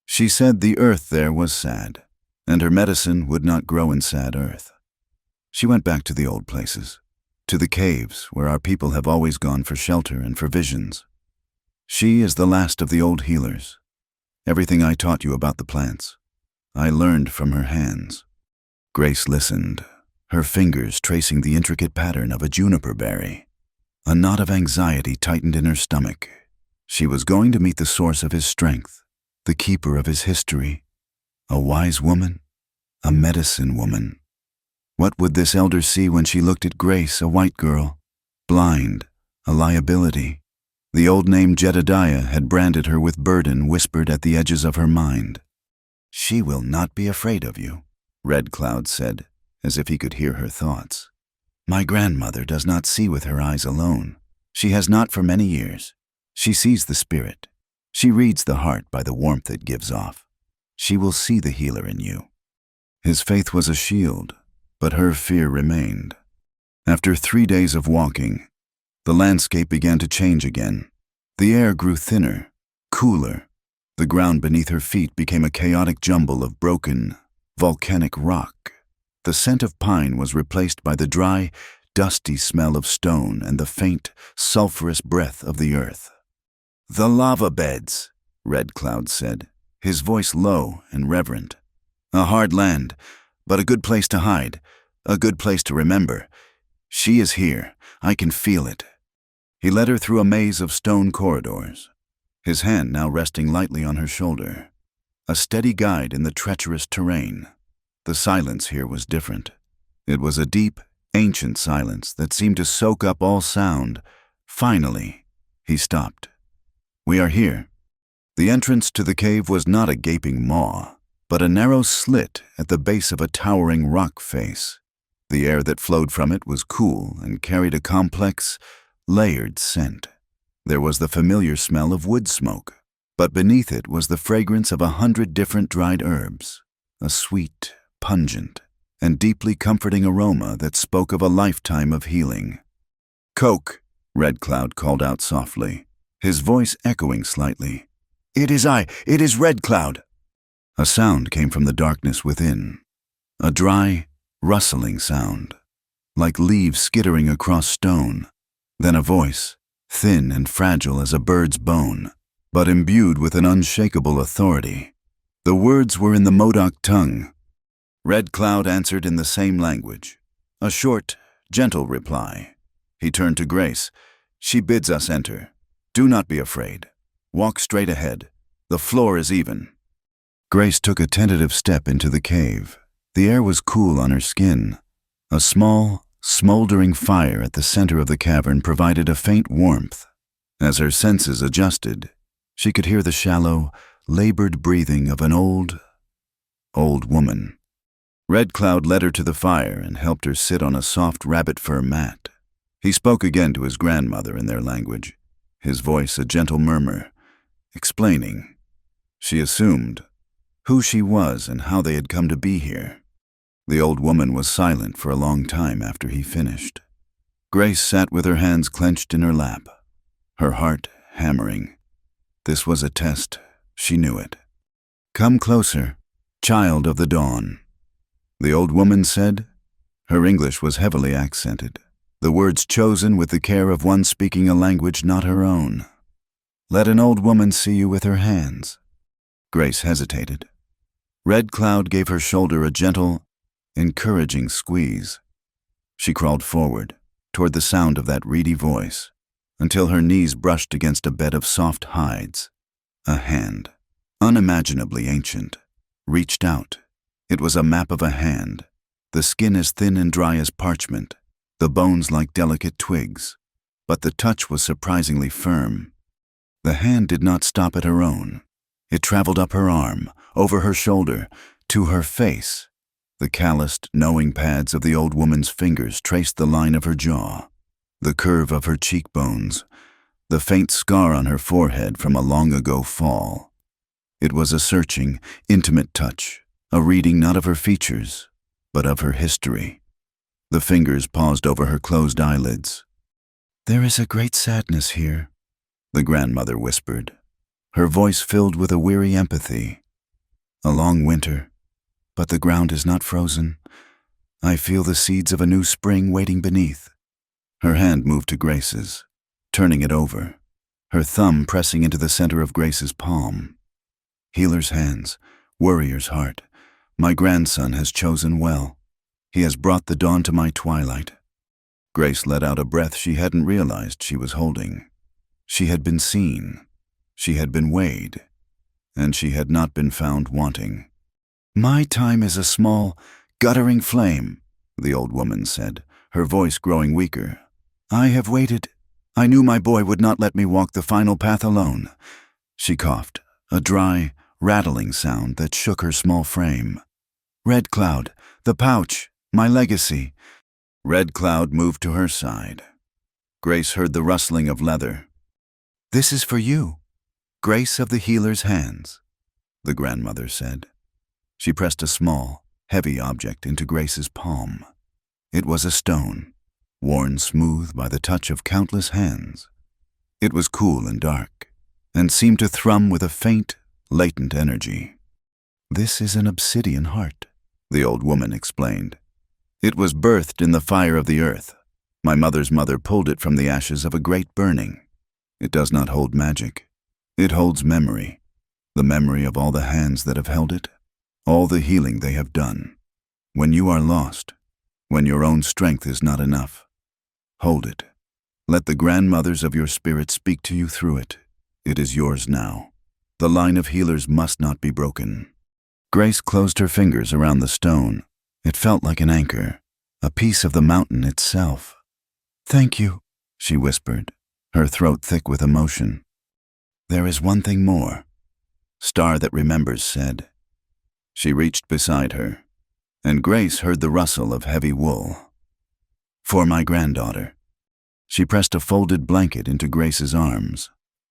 She said the earth there was sad, and her medicine would not grow in sad earth. She went back to the old places, to the caves where our people have always gone for shelter and for visions. She is the last of the old healers. Everything I taught you about the plants, I learned from her hands. Grace listened, her fingers tracing the intricate pattern of a juniper berry. A knot of anxiety tightened in her stomach. She was going to meet the source of his strength, the keeper of his history, a wise woman, a medicine woman. What would this elder see when she looked at Grace, a white girl, blind, a liability? The old name Jedediah had branded her with burden whispered at the edges of her mind. "She will not be afraid of you," Red Cloud said, as if he could hear her thoughts. "My grandmother does not see with her eyes alone. She has not for many years. She sees the spirit. She reads the heart by the warmth it gives off. She will see the healer in you." His faith was a shield, but her fear remained. After 3 days of walking, the landscape began to change again. The air grew thinner, cooler. The ground beneath her feet became a chaotic jumble of broken, volcanic rock. The scent of pine was replaced by the dry, dusty smell of stone and the faint, sulphurous breath of the earth. "The lava beds," Red Cloud said, his voice low and reverent. "A hard land, but a good place to hide, a good place to remember. She is here, I can feel it." He led her through a maze of stone corridors, his hand now resting lightly on her shoulder, a steady guide in the treacherous terrain. The silence here was different. It was a deep, ancient silence that seemed to soak up all sound. Finally, he stopped. "We are here." The entrance to the cave was not a gaping maw, but a narrow slit at the base of a towering rock face. The air that flowed from it was cool and carried a complex, layered scent. There was the familiar smell of wood smoke, but beneath it was the fragrance of 100 different dried herbs, a sweet, pungent, and deeply comforting aroma that spoke of a lifetime of healing. "Coke," Red Cloud called out softly, his voice echoing slightly. "It is I, it is Red Cloud." A sound came from the darkness within, a dry, rustling sound, like leaves skittering across stone. Then a voice, thin and fragile as a bird's bone, but imbued with an unshakable authority. The words were in the Modoc tongue. Red Cloud answered in the same language, a short, gentle reply. He turned to Grace. "She bids us enter. Do not be afraid. Walk straight ahead. The floor is even." Grace took a tentative step into the cave. The air was cool on her skin. A small, smoldering fire at the center of the cavern provided a faint warmth. As her senses adjusted, she could hear the shallow, labored breathing of an old woman. Red Cloud led her to the fire and helped her sit on a soft rabbit fur mat. He spoke again to his grandmother in their language, his voice a gentle murmur, explaining. She assumed who she was and how they had come to be here. The old woman was silent for a long time after he finished. Grace sat with her hands clenched in her lap, her heart hammering. This was a test, she knew it. "Come closer, child of the dawn," the old woman said. Her English was heavily accented, the words chosen with the care of one speaking a language not her own. "Let an old woman see you with her hands." Grace hesitated. Red Cloud gave her shoulder a gentle, encouraging squeeze. She crawled forward, toward the sound of that reedy voice, until her knees brushed against a bed of soft hides. A hand, unimaginably ancient, reached out. It was a map of a hand, the skin as thin and dry as parchment, the bones like delicate twigs, but the touch was surprisingly firm. The hand did not stop at her own. It traveled up her arm, over her shoulder, to her face. The calloused, knowing pads of the old woman's fingers traced the line of her jaw, the curve of her cheekbones, the faint scar on her forehead from a long-ago fall. It was a searching, intimate touch, a reading not of her features, but of her history. The fingers paused over her closed eyelids. "There is a great sadness here," the grandmother whispered, her voice filled with a weary empathy. "A long winter, but the ground is not frozen. I feel the seeds of a new spring waiting beneath." Her hand moved to Grace's, turning it over, her thumb pressing into the center of Grace's palm. "Healer's hands, warrior's heart. My grandson has chosen well. He has brought the dawn to my twilight." Grace let out a breath she hadn't realized she was holding. She had been seen. She had been weighed. And she had not been found wanting. "My time is a small, guttering flame," the old woman said, her voice growing weaker. "I have waited. I knew my boy would not let me walk the final path alone." She coughed, a dry, rattling sound that shook her small frame. "Red Cloud, the pouch, my legacy." Red Cloud moved to her side. Grace heard the rustling of leather. "This is for you, Grace of the healer's hands," the grandmother said. She pressed a small, heavy object into Grace's palm. It was a stone, worn smooth by the touch of countless hands. It was cool and dark, and seemed to thrum with a faint, latent energy. "This is an obsidian heart," the old woman explained. "It was birthed in the fire of the earth. My mother's mother pulled it from the ashes of a great burning. It does not hold magic. It holds memory. the memory of all the hands that have held it, all the healing they have done. When you are lost, when your own strength is not enough, hold it. Let the grandmothers of your spirit speak to you through it. It is yours now. The line of healers must not be broken. Grace closed her fingers around the stone. It felt like an anchor, a piece of the mountain itself. "Thank you," she whispered, her throat thick with emotion. "There is one thing more," Star that remembers said. She reached beside her, and Grace heard the rustle of heavy wool. "For my granddaughter." She pressed a folded blanket into Grace's arms.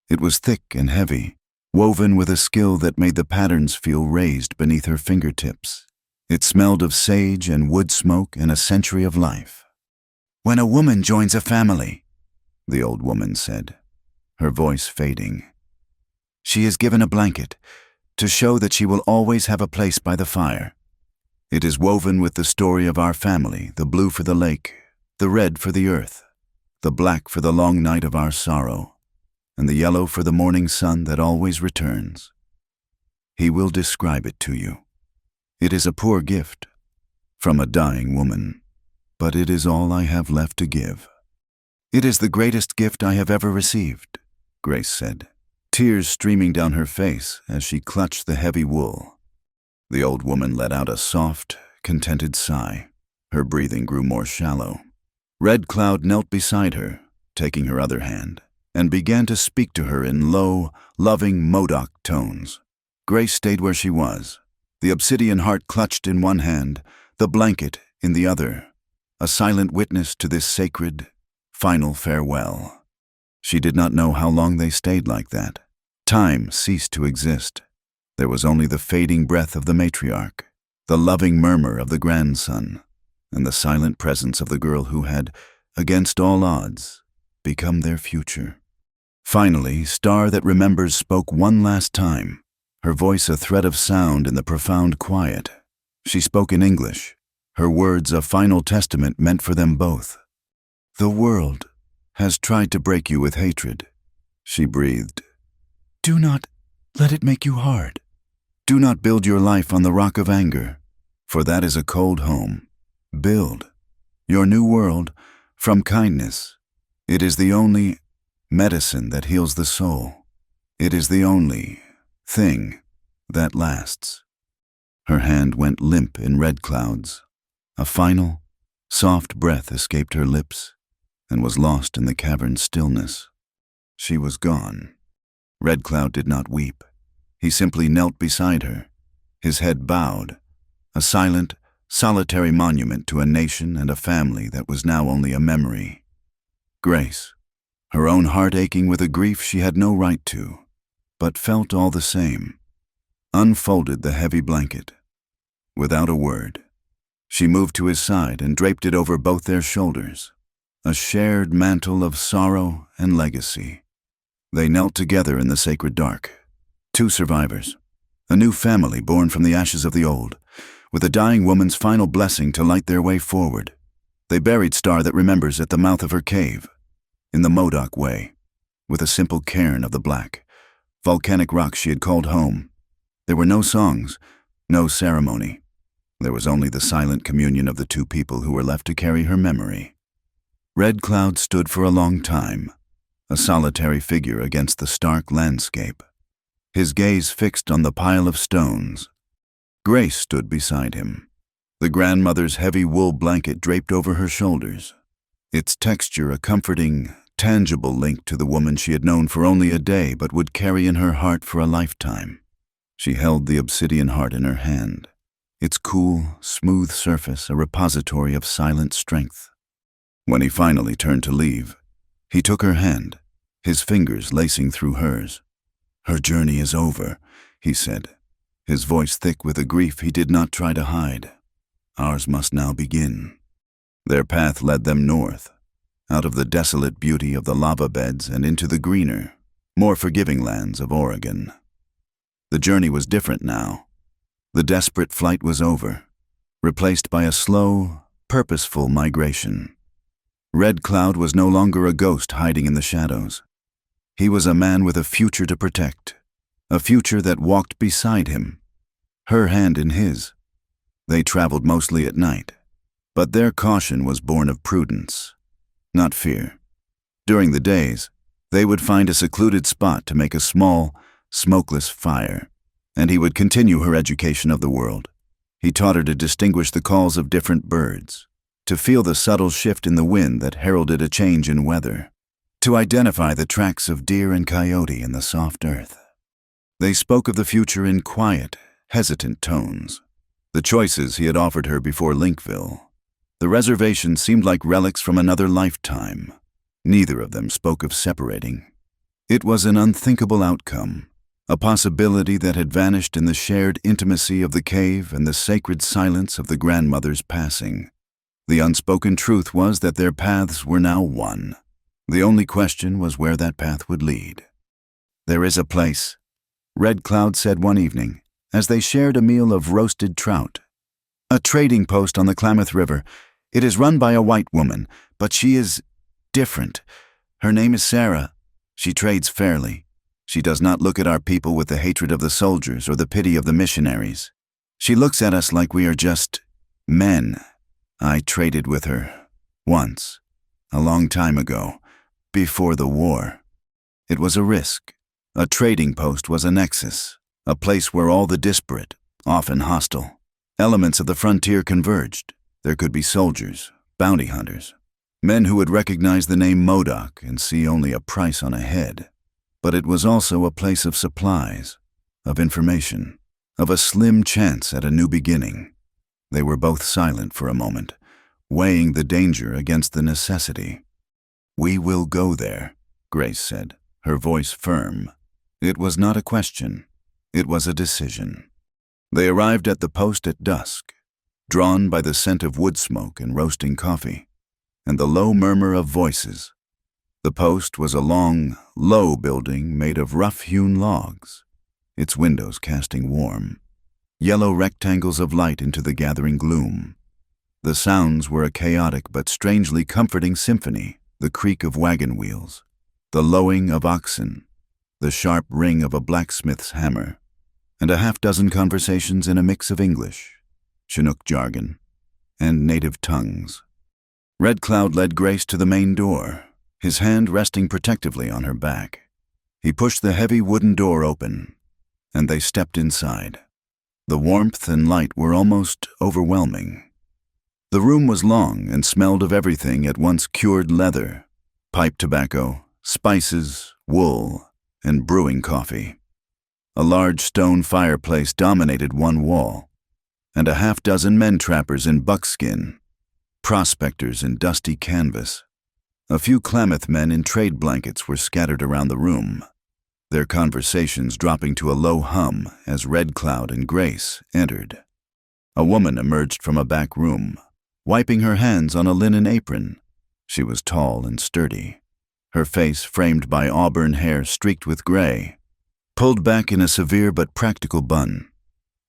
It was thick and heavy, woven with a skill that made the patterns feel raised beneath her fingertips. It smelled of sage and wood smoke and a century of life. "When a woman joins a family," the old woman said, her voice fading, "she is given a blanket to show that she will always have a place by the fire. It is woven with the story of our family, the blue for the lake, the red for the earth, the black for the long night of our sorrow, and the yellow for the morning sun that always returns. He will describe it to you. It is a poor gift from a dying woman, but it is all I have left to give." "It is the greatest gift I have ever received," Grace said, tears streaming down her face as she clutched the heavy wool. The old woman let out a soft, contented sigh. Her breathing grew more shallow. Red Cloud knelt beside her, taking her other hand, and began to speak to her in low, loving Modoc tones. Grace stayed where she was, the obsidian heart clutched in one hand, the blanket in the other, a silent witness to this sacred, final farewell. She did not know how long they stayed like that. Time ceased to exist. There was only the fading breath of the matriarch, the loving murmur of the grandson, and the silent presence of the girl who had, against all odds, become their future. Finally, Star that remembers spoke one last time, her voice a thread of sound in the profound quiet. She spoke in English, her words a final testament meant for them both. "The world has tried to break you with hatred," she breathed. "Do not let it make you hard. Do not build your life on the rock of anger, for that is a cold home. Build your new world from kindness. It is the only medicine that heals the soul. It is the only thing that lasts." Her hand went limp in Red Cloud's. A final, soft breath escaped her lips and was lost in the cavern's stillness. She was gone. Red Cloud did not weep. He simply knelt beside her, his head bowed, a silent, solitary monument to a nation and a family that was now only a memory. Grace, her own heart aching with a grief she had no right to, but felt all the same, unfolded the heavy blanket. Without a word, she moved to his side and draped it over both their shoulders, a shared mantle of sorrow and legacy. They knelt together in the sacred dark, two survivors, a new family born from the ashes of the old, with a dying woman's final blessing to light their way forward. They buried Star that remembers at the mouth of her cave, in the Modoc way, with a simple cairn of the black, volcanic rock she had called home. There were no songs, no ceremony. There was only the silent communion of the two people who were left to carry her memory. Red Cloud stood for a long time, a solitary figure against the stark landscape, his gaze fixed on the pile of stones. Grace stood beside him, the grandmother's heavy wool blanket draped over her shoulders, its texture a comforting, tangible link to the woman she had known for only a day but would carry in her heart for a lifetime. She held the obsidian heart in her hand, its cool, smooth surface a repository of silent strength. When he finally turned to leave, he took her hand, his fingers lacing through hers. "Her journey is over," he said, his voice thick with a grief he did not try to hide. "Ours must now begin." Their path led them north, out of the desolate beauty of the lava beds and into the greener, more forgiving lands of Oregon. The journey was different now. The desperate flight was over, replaced by a slow, purposeful migration. Red Cloud was no longer a ghost hiding in the shadows. He was a man with a future to protect, a future that walked beside him, her hand in his. They traveled mostly at night, but their caution was born of prudence, not fear. During the days, they would find a secluded spot to make a small, smokeless fire, and he would continue her education of the world. He taught her to distinguish the calls of different birds, to feel the subtle shift in the wind that heralded a change in weather, to identify the tracks of deer and coyote in the soft earth. They spoke of the future in quiet, hesitant tones. The choices he had offered her before Linkville, the reservation, seemed like relics from another lifetime. Neither of them spoke of separating. It was an unthinkable outcome, a possibility that had vanished in the shared intimacy of the cave and the sacred silence of the grandmother's passing. The unspoken truth was that their paths were now one. The only question was where that path would lead. "There is a place," Red Cloud said one evening, as they shared a meal of roasted trout. "A trading post on the Klamath River. It is run by a white woman, but she is different. Her name is Sarah. She trades fairly. She does not look at our people with the hatred of the soldiers or the pity of the missionaries. She looks at us like we are just men. I traded with her once, a long time ago, before the war. It was a risk. A trading post was a nexus, a place where all the disparate, often hostile, elements of the frontier converged. There could be soldiers, bounty hunters, men who would recognize the name Modoc and see only a price on a head. But it was also a place of supplies, of information, of a slim chance at a new beginning. They were both silent for a moment, weighing the danger against the necessity. "We will go there," Grace said, her voice firm. It was not a question. It was a decision. They arrived at the post at dusk, drawn by the scent of wood smoke and roasting coffee, and the low murmur of voices. The post was a long, low building made of rough-hewn logs, its windows casting warm, yellow rectangles of light into the gathering gloom. The sounds were a chaotic but strangely comforting symphony, the creak of wagon wheels, the lowing of oxen, the sharp ring of a blacksmith's hammer, and a half-dozen conversations in a mix of English, Chinook jargon, and native tongues. Red Cloud led Grace to the main door, his hand resting protectively on her back. He pushed the heavy wooden door open, and they stepped inside. The warmth and light were almost overwhelming. The room was long and smelled of everything at once: cured leather, pipe tobacco, spices, wool, and brewing coffee. A large stone fireplace dominated one wall, and a half-dozen men trappers in buckskin, prospectors in dusty canvas. A few Klamath men in trade blankets were scattered around the room, their conversations dropping to a low hum as Red Cloud and Grace entered. A woman emerged from a back room, wiping her hands on a linen apron. She was tall and sturdy, her face framed by auburn hair streaked with gray, pulled back in a severe but practical bun.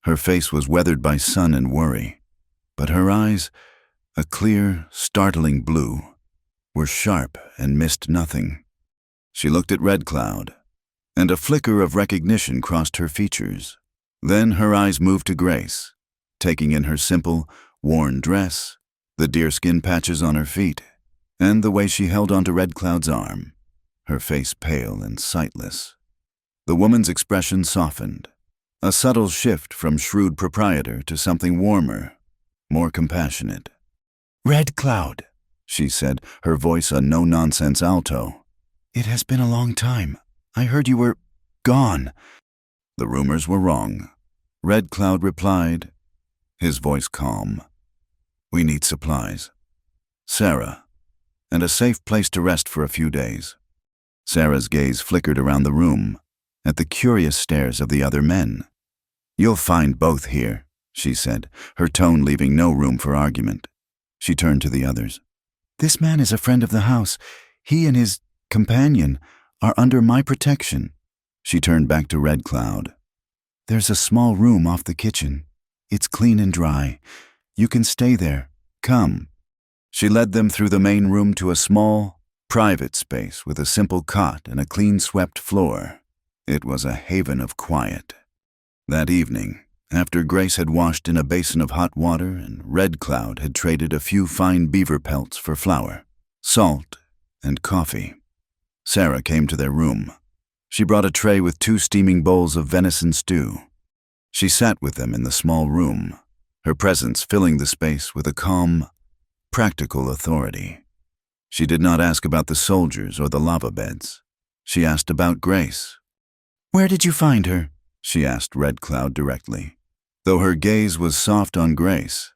Her face was weathered by sun and worry, but her eyes, a clear, startling blue, were sharp and missed nothing. She looked at Red Cloud, and a flicker of recognition crossed her features. Then her eyes moved to Grace, taking in her simple, worn dress, the deerskin patches on her feet, and the way she held onto Red Cloud's arm, her face pale and sightless. The woman's expression softened, a subtle shift from shrewd proprietor to something warmer, more compassionate. "Red Cloud," she said, her voice a no-nonsense alto. "It has been a long time. I heard you were gone." The rumors were wrong. Red Cloud replied, his voice calm. "We need supplies. Sarah, and a safe place to rest for a few days." Sarah's gaze flickered around the room, at the curious stares of the other men. "You'll find both here," she said, her tone leaving no room for argument. She turned to the others. "This man is a friend of the house. He and his companion are under my protection." She turned back to Red Cloud. "There's a small room off the kitchen. It's clean and dry. You can stay there. Come." She led them through the main room to a small, private space with a simple cot and a clean-swept floor. It was a haven of quiet. That evening, after Grace had washed in a basin of hot water and Red Cloud had traded a few fine beaver pelts for flour, salt, and coffee, Sarah came to their room. She brought a tray with 2 steaming bowls of venison stew. She sat with them in the small room, her presence filling the space with a calm, practical authority. She did not ask about the soldiers or the lava beds. She asked about Grace. "Where did you find her?" she asked Red Cloud directly, though her gaze was soft on Grace.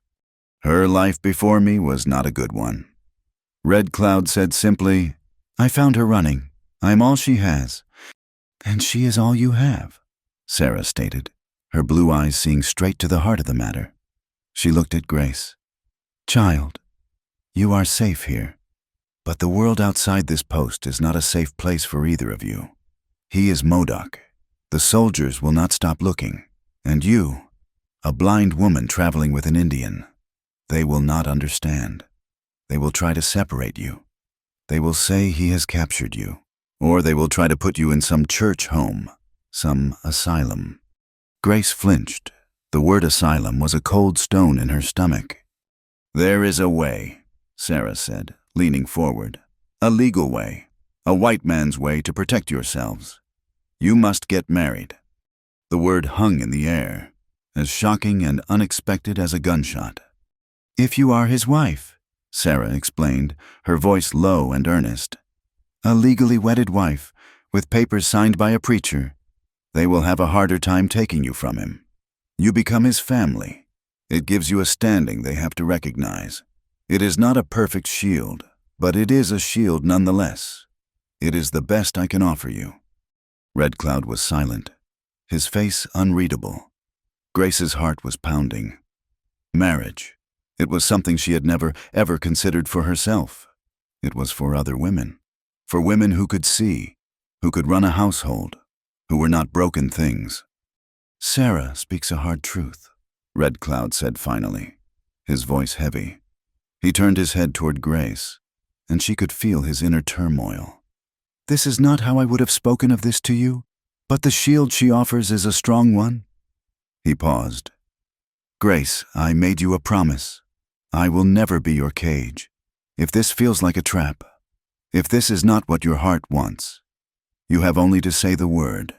"Her life before me was not a good one." Red Cloud said simply, "I found her running. I am all she has." "And she is all you have," Sarah stated, her blue eyes seeing straight to the heart of the matter. She looked at Grace. "Child, you are safe here, but the world outside this post is not a safe place for either of you. He is Modoc. The soldiers will not stop looking, and you, a blind woman traveling with an Indian, they will not understand. They will try to separate you. They will say he has captured you, or they will try to put you in some church home, some asylum." Grace flinched. The word asylum was a cold stone in her stomach. "There is a way," Sarah said, leaning forward. "A legal way, a white man's way to protect yourselves. You must get married." The word hung in the air, as shocking and unexpected as a gunshot. "If you are his wife," Sarah explained, her voice low and earnest. "A legally wedded wife, with papers signed by a preacher. They will have a harder time taking you from him. You become his family. It gives you a standing they have to recognize. It is not a perfect shield, but it is a shield nonetheless. It is the best I can offer you." Red Cloud was silent, his face unreadable. Grace's heart was pounding. Marriage. It was something she had never, ever considered for herself. It was for other women. For women who could see, who could run a household, who were not broken things. "Sarah speaks a hard truth," Red Cloud said finally, his voice heavy. He turned his head toward Grace, and she could feel his inner turmoil. "This is not how I would have spoken of this to you, but the shield she offers is a strong one." He paused. "Grace, I made you a promise. I will never be your cage. If this feels like a trap, if this is not what your heart wants, you have only to say the word.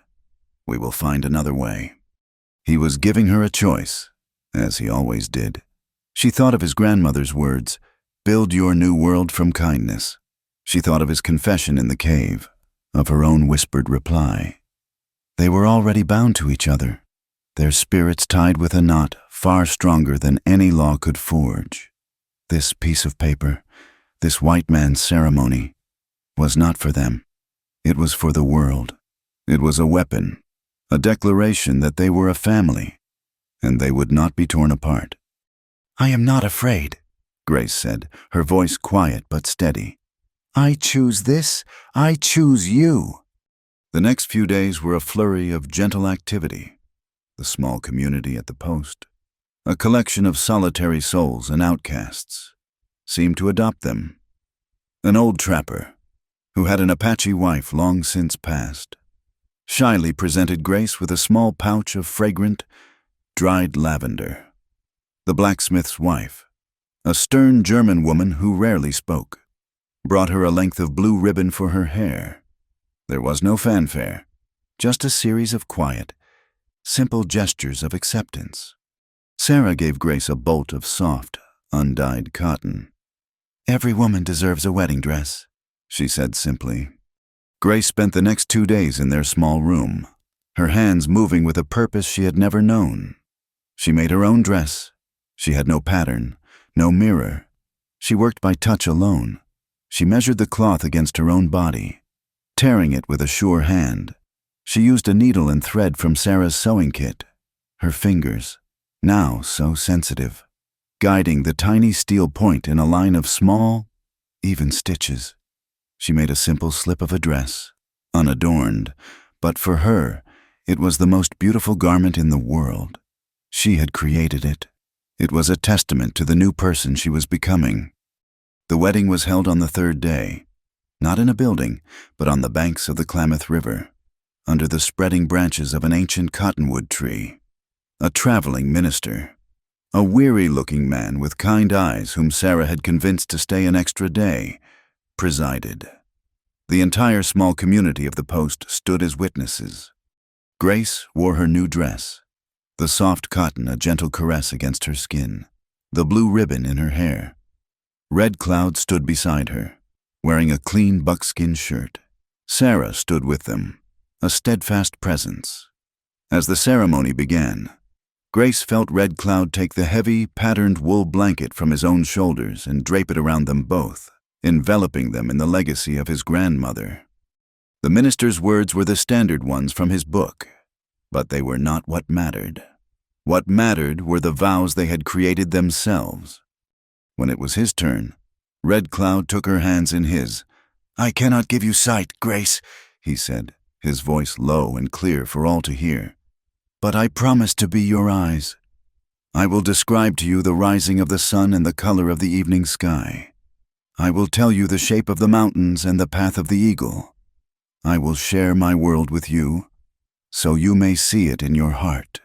We will find another way." He was giving her a choice, as he always did. She thought of his grandmother's words, "Build your new world from kindness." She thought of his confession in the cave, of her own whispered reply. They were already bound to each other, their spirits tied with a knot far stronger than any law could forge. This piece of paper, this white man's ceremony, was not for them. It was for the world. It was a weapon, a declaration that they were a family, and they would not be torn apart. "I am not afraid," Grace said, her voice quiet but steady. "I choose this. I choose you." The next few days were a flurry of gentle activity. The small community at the post, a collection of solitary souls and outcasts, seemed to adopt them. An old trapper, who had an Apache wife long since passed, shyly presented Grace with a small pouch of fragrant, dried lavender. The blacksmith's wife, a stern German woman who rarely spoke, brought her a length of blue ribbon for her hair. There was no fanfare, just a series of quiet, simple gestures of acceptance. Sarah gave Grace a bolt of soft, undyed cotton. "Every woman deserves a wedding dress," she said simply. Grace spent the next 2 days in their small room, her hands moving with a purpose she had never known. She made her own dress. She had no pattern, no mirror. She worked by touch alone. She measured the cloth against her own body, tearing it with a sure hand. She used a needle and thread from Sarah's sewing kit, her fingers, now so sensitive, guiding the tiny steel point in a line of small, even stitches. She made a simple slip of a dress, unadorned, but for her, it was the most beautiful garment in the world. She had created it. It was a testament to the new person she was becoming. The wedding was held on the 3rd day, not in a building, but on the banks of the Klamath River. under the spreading branches of an ancient cottonwood tree. A traveling minister, a weary-looking man with kind eyes whom Sarah had convinced to stay an extra day, presided. The entire small community of the post stood as witnesses. Grace wore her new dress, the soft cotton a gentle caress against her skin, the blue ribbon in her hair. Red Cloud stood beside her, wearing a clean buckskin shirt. Sarah stood with them, a steadfast presence. As the ceremony began, Grace felt Red Cloud take the heavy, patterned wool blanket from his own shoulders and drape it around them both, enveloping them in the legacy of his grandmother. The minister's words were the standard ones from his book, but they were not what mattered. What mattered were the vows they had created themselves. When it was his turn, Red Cloud took her hands in his. "I cannot give you sight, Grace," he said, his voice low and clear for all to hear. "But I promise to be your eyes. I will describe to you the rising of the sun and the color of the evening sky. I will tell you the shape of the mountains and the path of the eagle. I will share my world with you, so you may see it in your heart."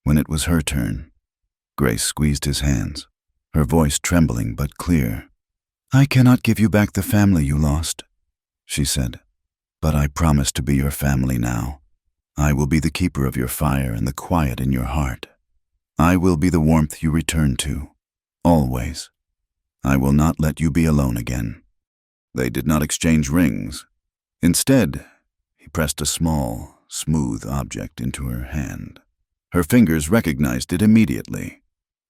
When it was her turn, Grace squeezed his hands, her voice trembling but clear. "I cannot give you back the family you lost," she said, "but I promise to be your family now. I will be the keeper of your fire and the quiet in your heart. I will be the warmth you return to, always. I will not let you be alone again." They did not exchange rings. Instead, he pressed a small, smooth object into her hand. Her fingers recognized it immediately.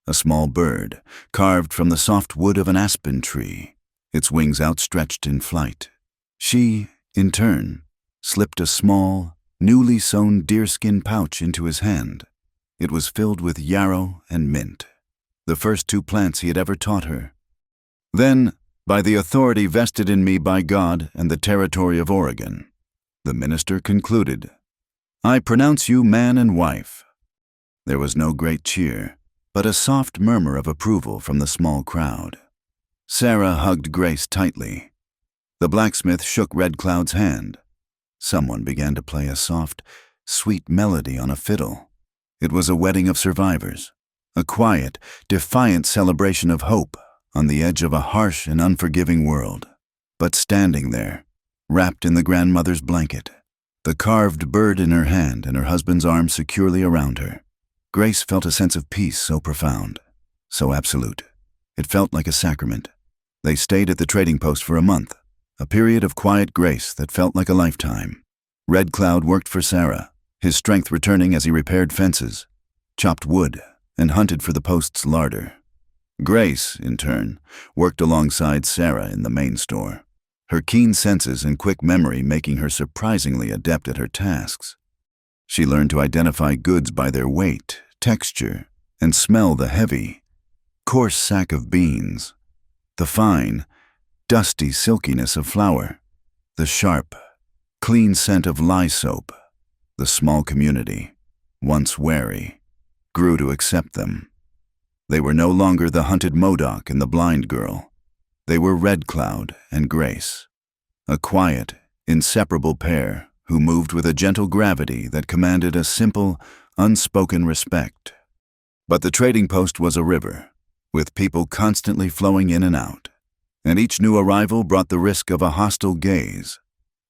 A small bird, carved from the soft wood of an aspen tree, its wings outstretched in flight. She, in turn, slipped a small, newly sewn deerskin pouch into his hand. It was filled with yarrow and mint, the first two plants he had ever taught her. "Then, by the authority vested in me by God and the territory of Oregon," the minister concluded, "I pronounce you man and wife." There was no great cheer, but a soft murmur of approval from the small crowd. Sarah hugged Grace tightly. The blacksmith shook Red Cloud's hand. Someone began to play a soft, sweet melody on a fiddle. It was a wedding of survivors, a quiet, defiant celebration of hope on the edge of a harsh and unforgiving world. But standing there, wrapped in the grandmother's blanket, the carved bird in her hand and her husband's arm securely around her, Grace felt a sense of peace so profound, so absolute. It felt like a sacrament. They stayed at the trading post for a month, a period of quiet grace that felt like a lifetime. Red Cloud worked for Sarah, his strength returning as he repaired fences, chopped wood, and hunted for the post's larder. Grace, in turn, worked alongside Sarah in the main store, her keen senses and quick memory making her surprisingly adept at her tasks. She learned to identify goods by their weight, texture, and smell the heavy, coarse sack of beans, the fine, dusty silkiness of flour, the sharp, clean scent of lye soap. The small community, once wary, grew to accept them. They were no longer the hunted Modoc and the blind girl. They were Red Cloud and Grace, a quiet, inseparable pair who moved with a gentle gravity that commanded a simple, unspoken respect. But the trading post was a river, with people constantly flowing in and out, and each new arrival brought the risk of a hostile gaze,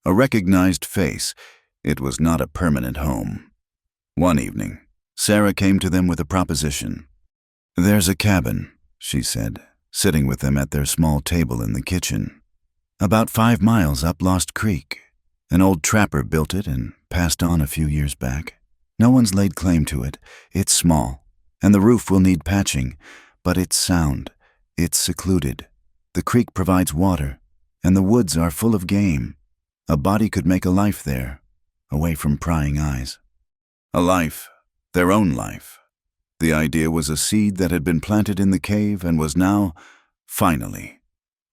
a recognized face. It was not a permanent home. One evening, Sarah came to them with a proposition. "There's a cabin," she said, sitting with them at their small table in the kitchen, "about 5 miles up Lost Creek. An old trapper built it and passed on a few years back. No one's laid claim to it. It's small, and the roof will need patching, but it's sound. It's secluded. The creek provides water, and the woods are full of game. A body could make a life there, away from prying eyes." A life, their own life. The idea was a seed that had been planted in the cave and was now, finally,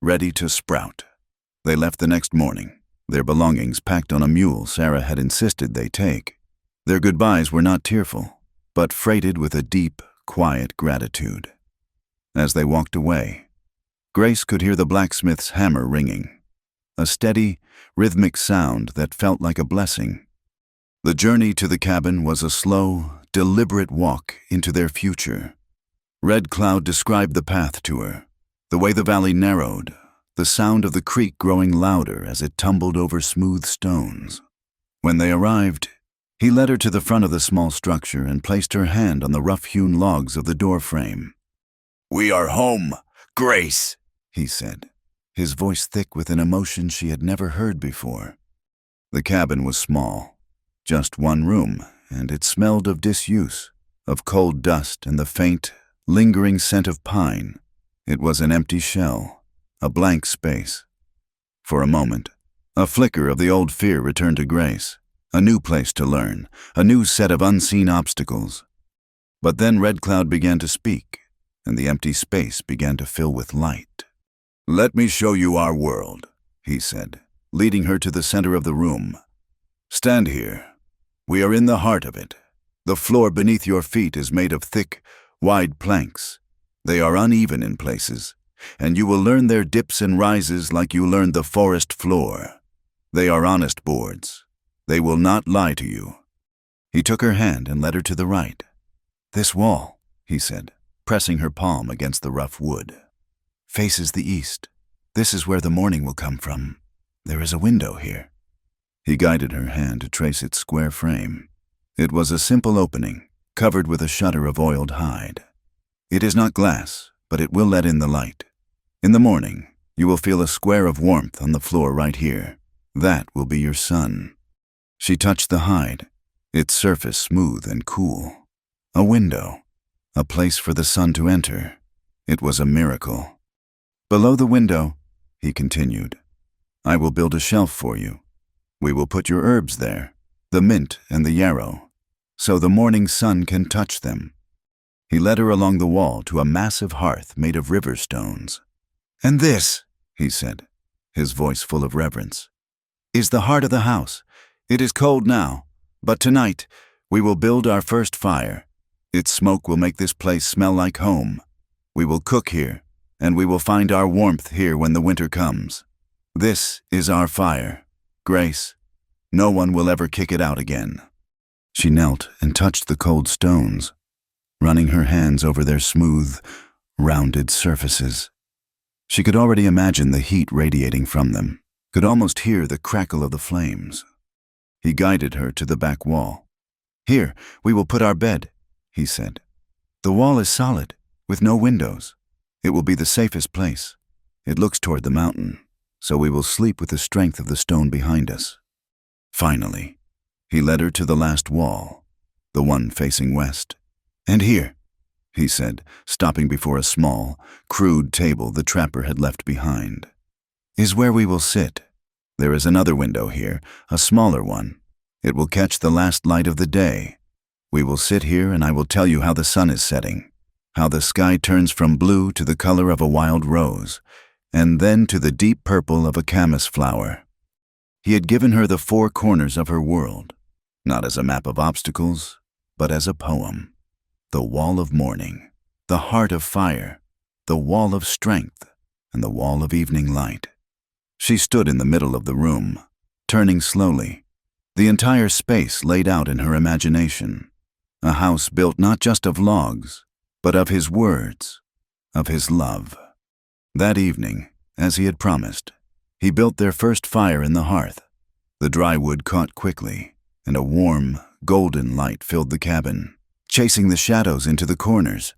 ready to sprout. They left the next morning, their belongings packed on a mule Sarah had insisted they take. Their goodbyes were not tearful, but freighted with a deep, quiet gratitude. As they walked away, Grace could hear the blacksmith's hammer ringing, a steady, rhythmic sound that felt like a blessing. The journey to the cabin was a slow, deliberate walk into their future. Red Cloud described the path to her, the way the valley narrowed, the sound of the creek growing louder as it tumbled over smooth stones. When they arrived, he led her to the front of the small structure and placed her hand on the rough-hewn logs of the door frame. "We are home, Grace," he said, his voice thick with an emotion she had never heard before. The cabin was small, just one room, and it smelled of disuse, of cold dust and the faint, lingering scent of pine. It was an empty shell, a blank space. For a moment, a flicker of the old fear returned to Grace, a new place to learn, a new set of unseen obstacles. But then Red Cloud began to speak, and the empty space began to fill with light. "Let me show you our world," he said, leading her to the center of the room. "Stand here. We are in the heart of it. The floor beneath your feet is made of thick, wide planks. They are uneven in places, and you will learn their dips and rises like you learned the forest floor. They are honest boards. They will not lie to you." He took her hand and led her to the right. "This wall," he said, pressing her palm against the rough wood, "faces the east. This is where the morning will come from. There is a window here." He guided her hand to trace its square frame. It was a simple opening, covered with a shutter of oiled hide. "It is not glass, but it will let in the light. In the morning, you will feel a square of warmth on the floor right here. That will be your sun." She touched the hide, its surface smooth and cool. A window, a place for the sun to enter. It was a miracle. "Below the window," he continued, "I will build a shelf for you. We will put your herbs there, the mint and the yarrow, so the morning sun can touch them." He led her along the wall to a massive hearth made of river stones. "And this," he said, his voice full of reverence, "is the heart of the house. It is cold now, but tonight we will build our first fire. Its smoke will make this place smell like home. We will cook here, and we will find our warmth here when the winter comes. This is our fire, Grace. No one will ever kick it out again." She knelt and touched the cold stones, running her hands over their smooth, rounded surfaces. She could already imagine the heat radiating from them, could almost hear the crackle of the flames. He guided her to the back wall. "Here, we will put our bed," he said. "The wall is solid, with no windows. It will be the safest place. It looks toward the mountain, so we will sleep with the strength of the stone behind us." Finally, he led her to the last wall, the one facing west. "And here," he said, stopping before a small, crude table the trapper had left behind, "is where we will sit. There is another window here, a smaller one. It will catch the last light of the day. We will sit here and I will tell you how the sun is setting, how the sky turns from blue to the color of a wild rose, and then to the deep purple of a camas flower." He had given her the four corners of her world, not as a map of obstacles, but as a poem. The wall of morning, the heart of fire, the wall of strength, and the wall of evening light. She stood in the middle of the room, turning slowly, the entire space laid out in her imagination. A house built not just of logs, but of his words, of his love. That evening, as he had promised, he built their first fire in the hearth. The dry wood caught quickly, and a warm, golden light filled the cabin, chasing the shadows into the corners.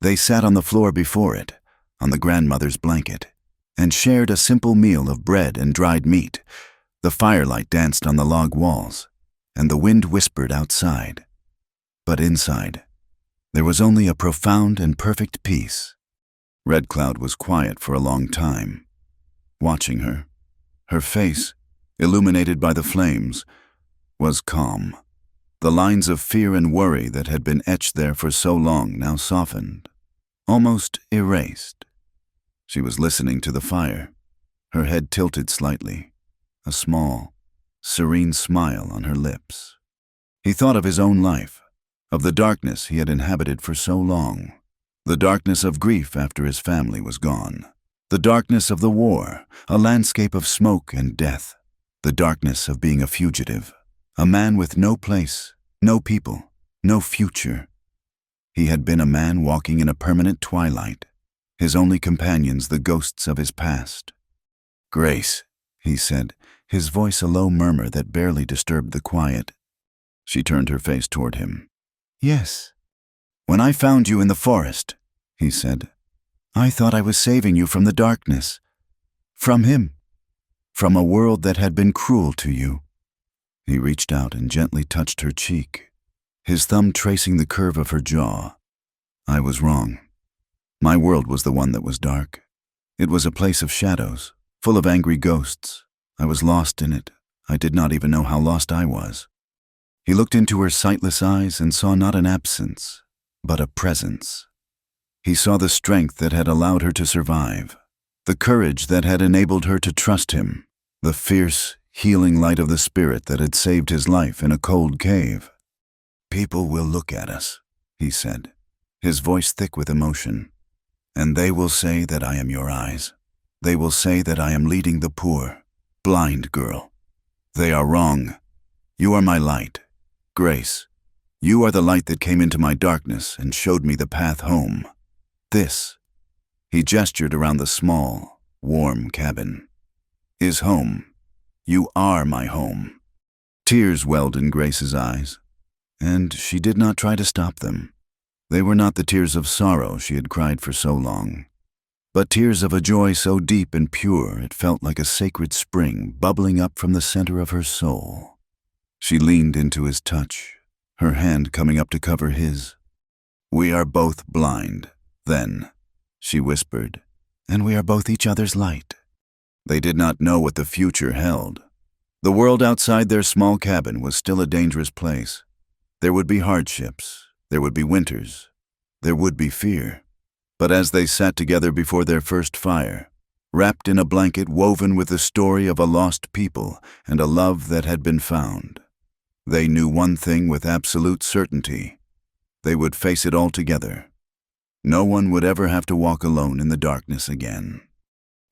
They sat on the floor before it, on the grandmother's blanket, and shared a simple meal of bread and dried meat. The firelight danced on the log walls, and the wind whispered outside. But inside, there was only a profound and perfect peace. Red Cloud was quiet for a long time, watching her. Her face, illuminated by the flames, was calm. The lines of fear and worry that had been etched there for so long now softened, almost erased. She was listening to the fire, her head tilted slightly, a small, serene smile on her lips. He thought of his own life, of the darkness he had inhabited for so long, the darkness of grief after his family was gone, the darkness of the war, a landscape of smoke and death, the darkness of being a fugitive, A man with no place, no people, no future. He had been a man walking in a permanent twilight, his only companions the ghosts of his past. "Grace," he said, his voice a low murmur that barely disturbed the quiet. She turned her face toward him. "Yes." "When I found you in the forest," he said, "I thought I was saving you from the darkness. From him. From a world that had been cruel to you." He reached out and gently touched her cheek, his thumb tracing the curve of her jaw. "I was wrong. My world was the one that was dark. It was a place of shadows, full of angry ghosts. I was lost in it. I did not even know how lost I was." He looked into her sightless eyes and saw not an absence, but a presence. He saw the strength that had allowed her to survive, the courage that had enabled her to trust him, the fierce, healing light of the spirit that had saved his life in a cold cave. "People will look at us," he said, his voice thick with emotion, "and they will say that I am your eyes. They will say that I am leading the poor, blind girl. They are wrong. You are my light. Grace, you are the light that came into my darkness and showed me the path home. This," he gestured around the small, warm cabin, "is home. You are my home." Tears welled in Grace's eyes, and she did not try to stop them. They were not the tears of sorrow she had cried for so long, but tears of a joy so deep and pure it felt like a sacred spring bubbling up from the center of her soul. She leaned into his touch, her hand coming up to cover his. "We are both blind, then," she whispered, "and we are both each other's light." They did not know what the future held. The world outside their small cabin was still a dangerous place. There would be hardships, there would be winters, there would be fear. But as they sat together before their first fire, wrapped in a blanket woven with the story of a lost people and a love that had been found, they knew one thing with absolute certainty. They would face it all together. No one would ever have to walk alone in the darkness again.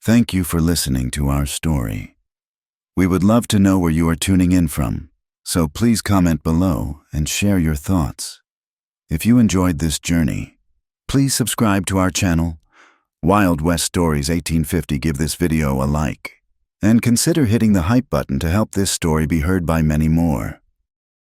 Thank you for listening to our story. We would love to know where you are tuning in from, so please comment below and share your thoughts. If you enjoyed this journey, please subscribe to our channel, Wild West Stories 1850. Give this video a like, and consider hitting the hype button to help this story be heard by many more.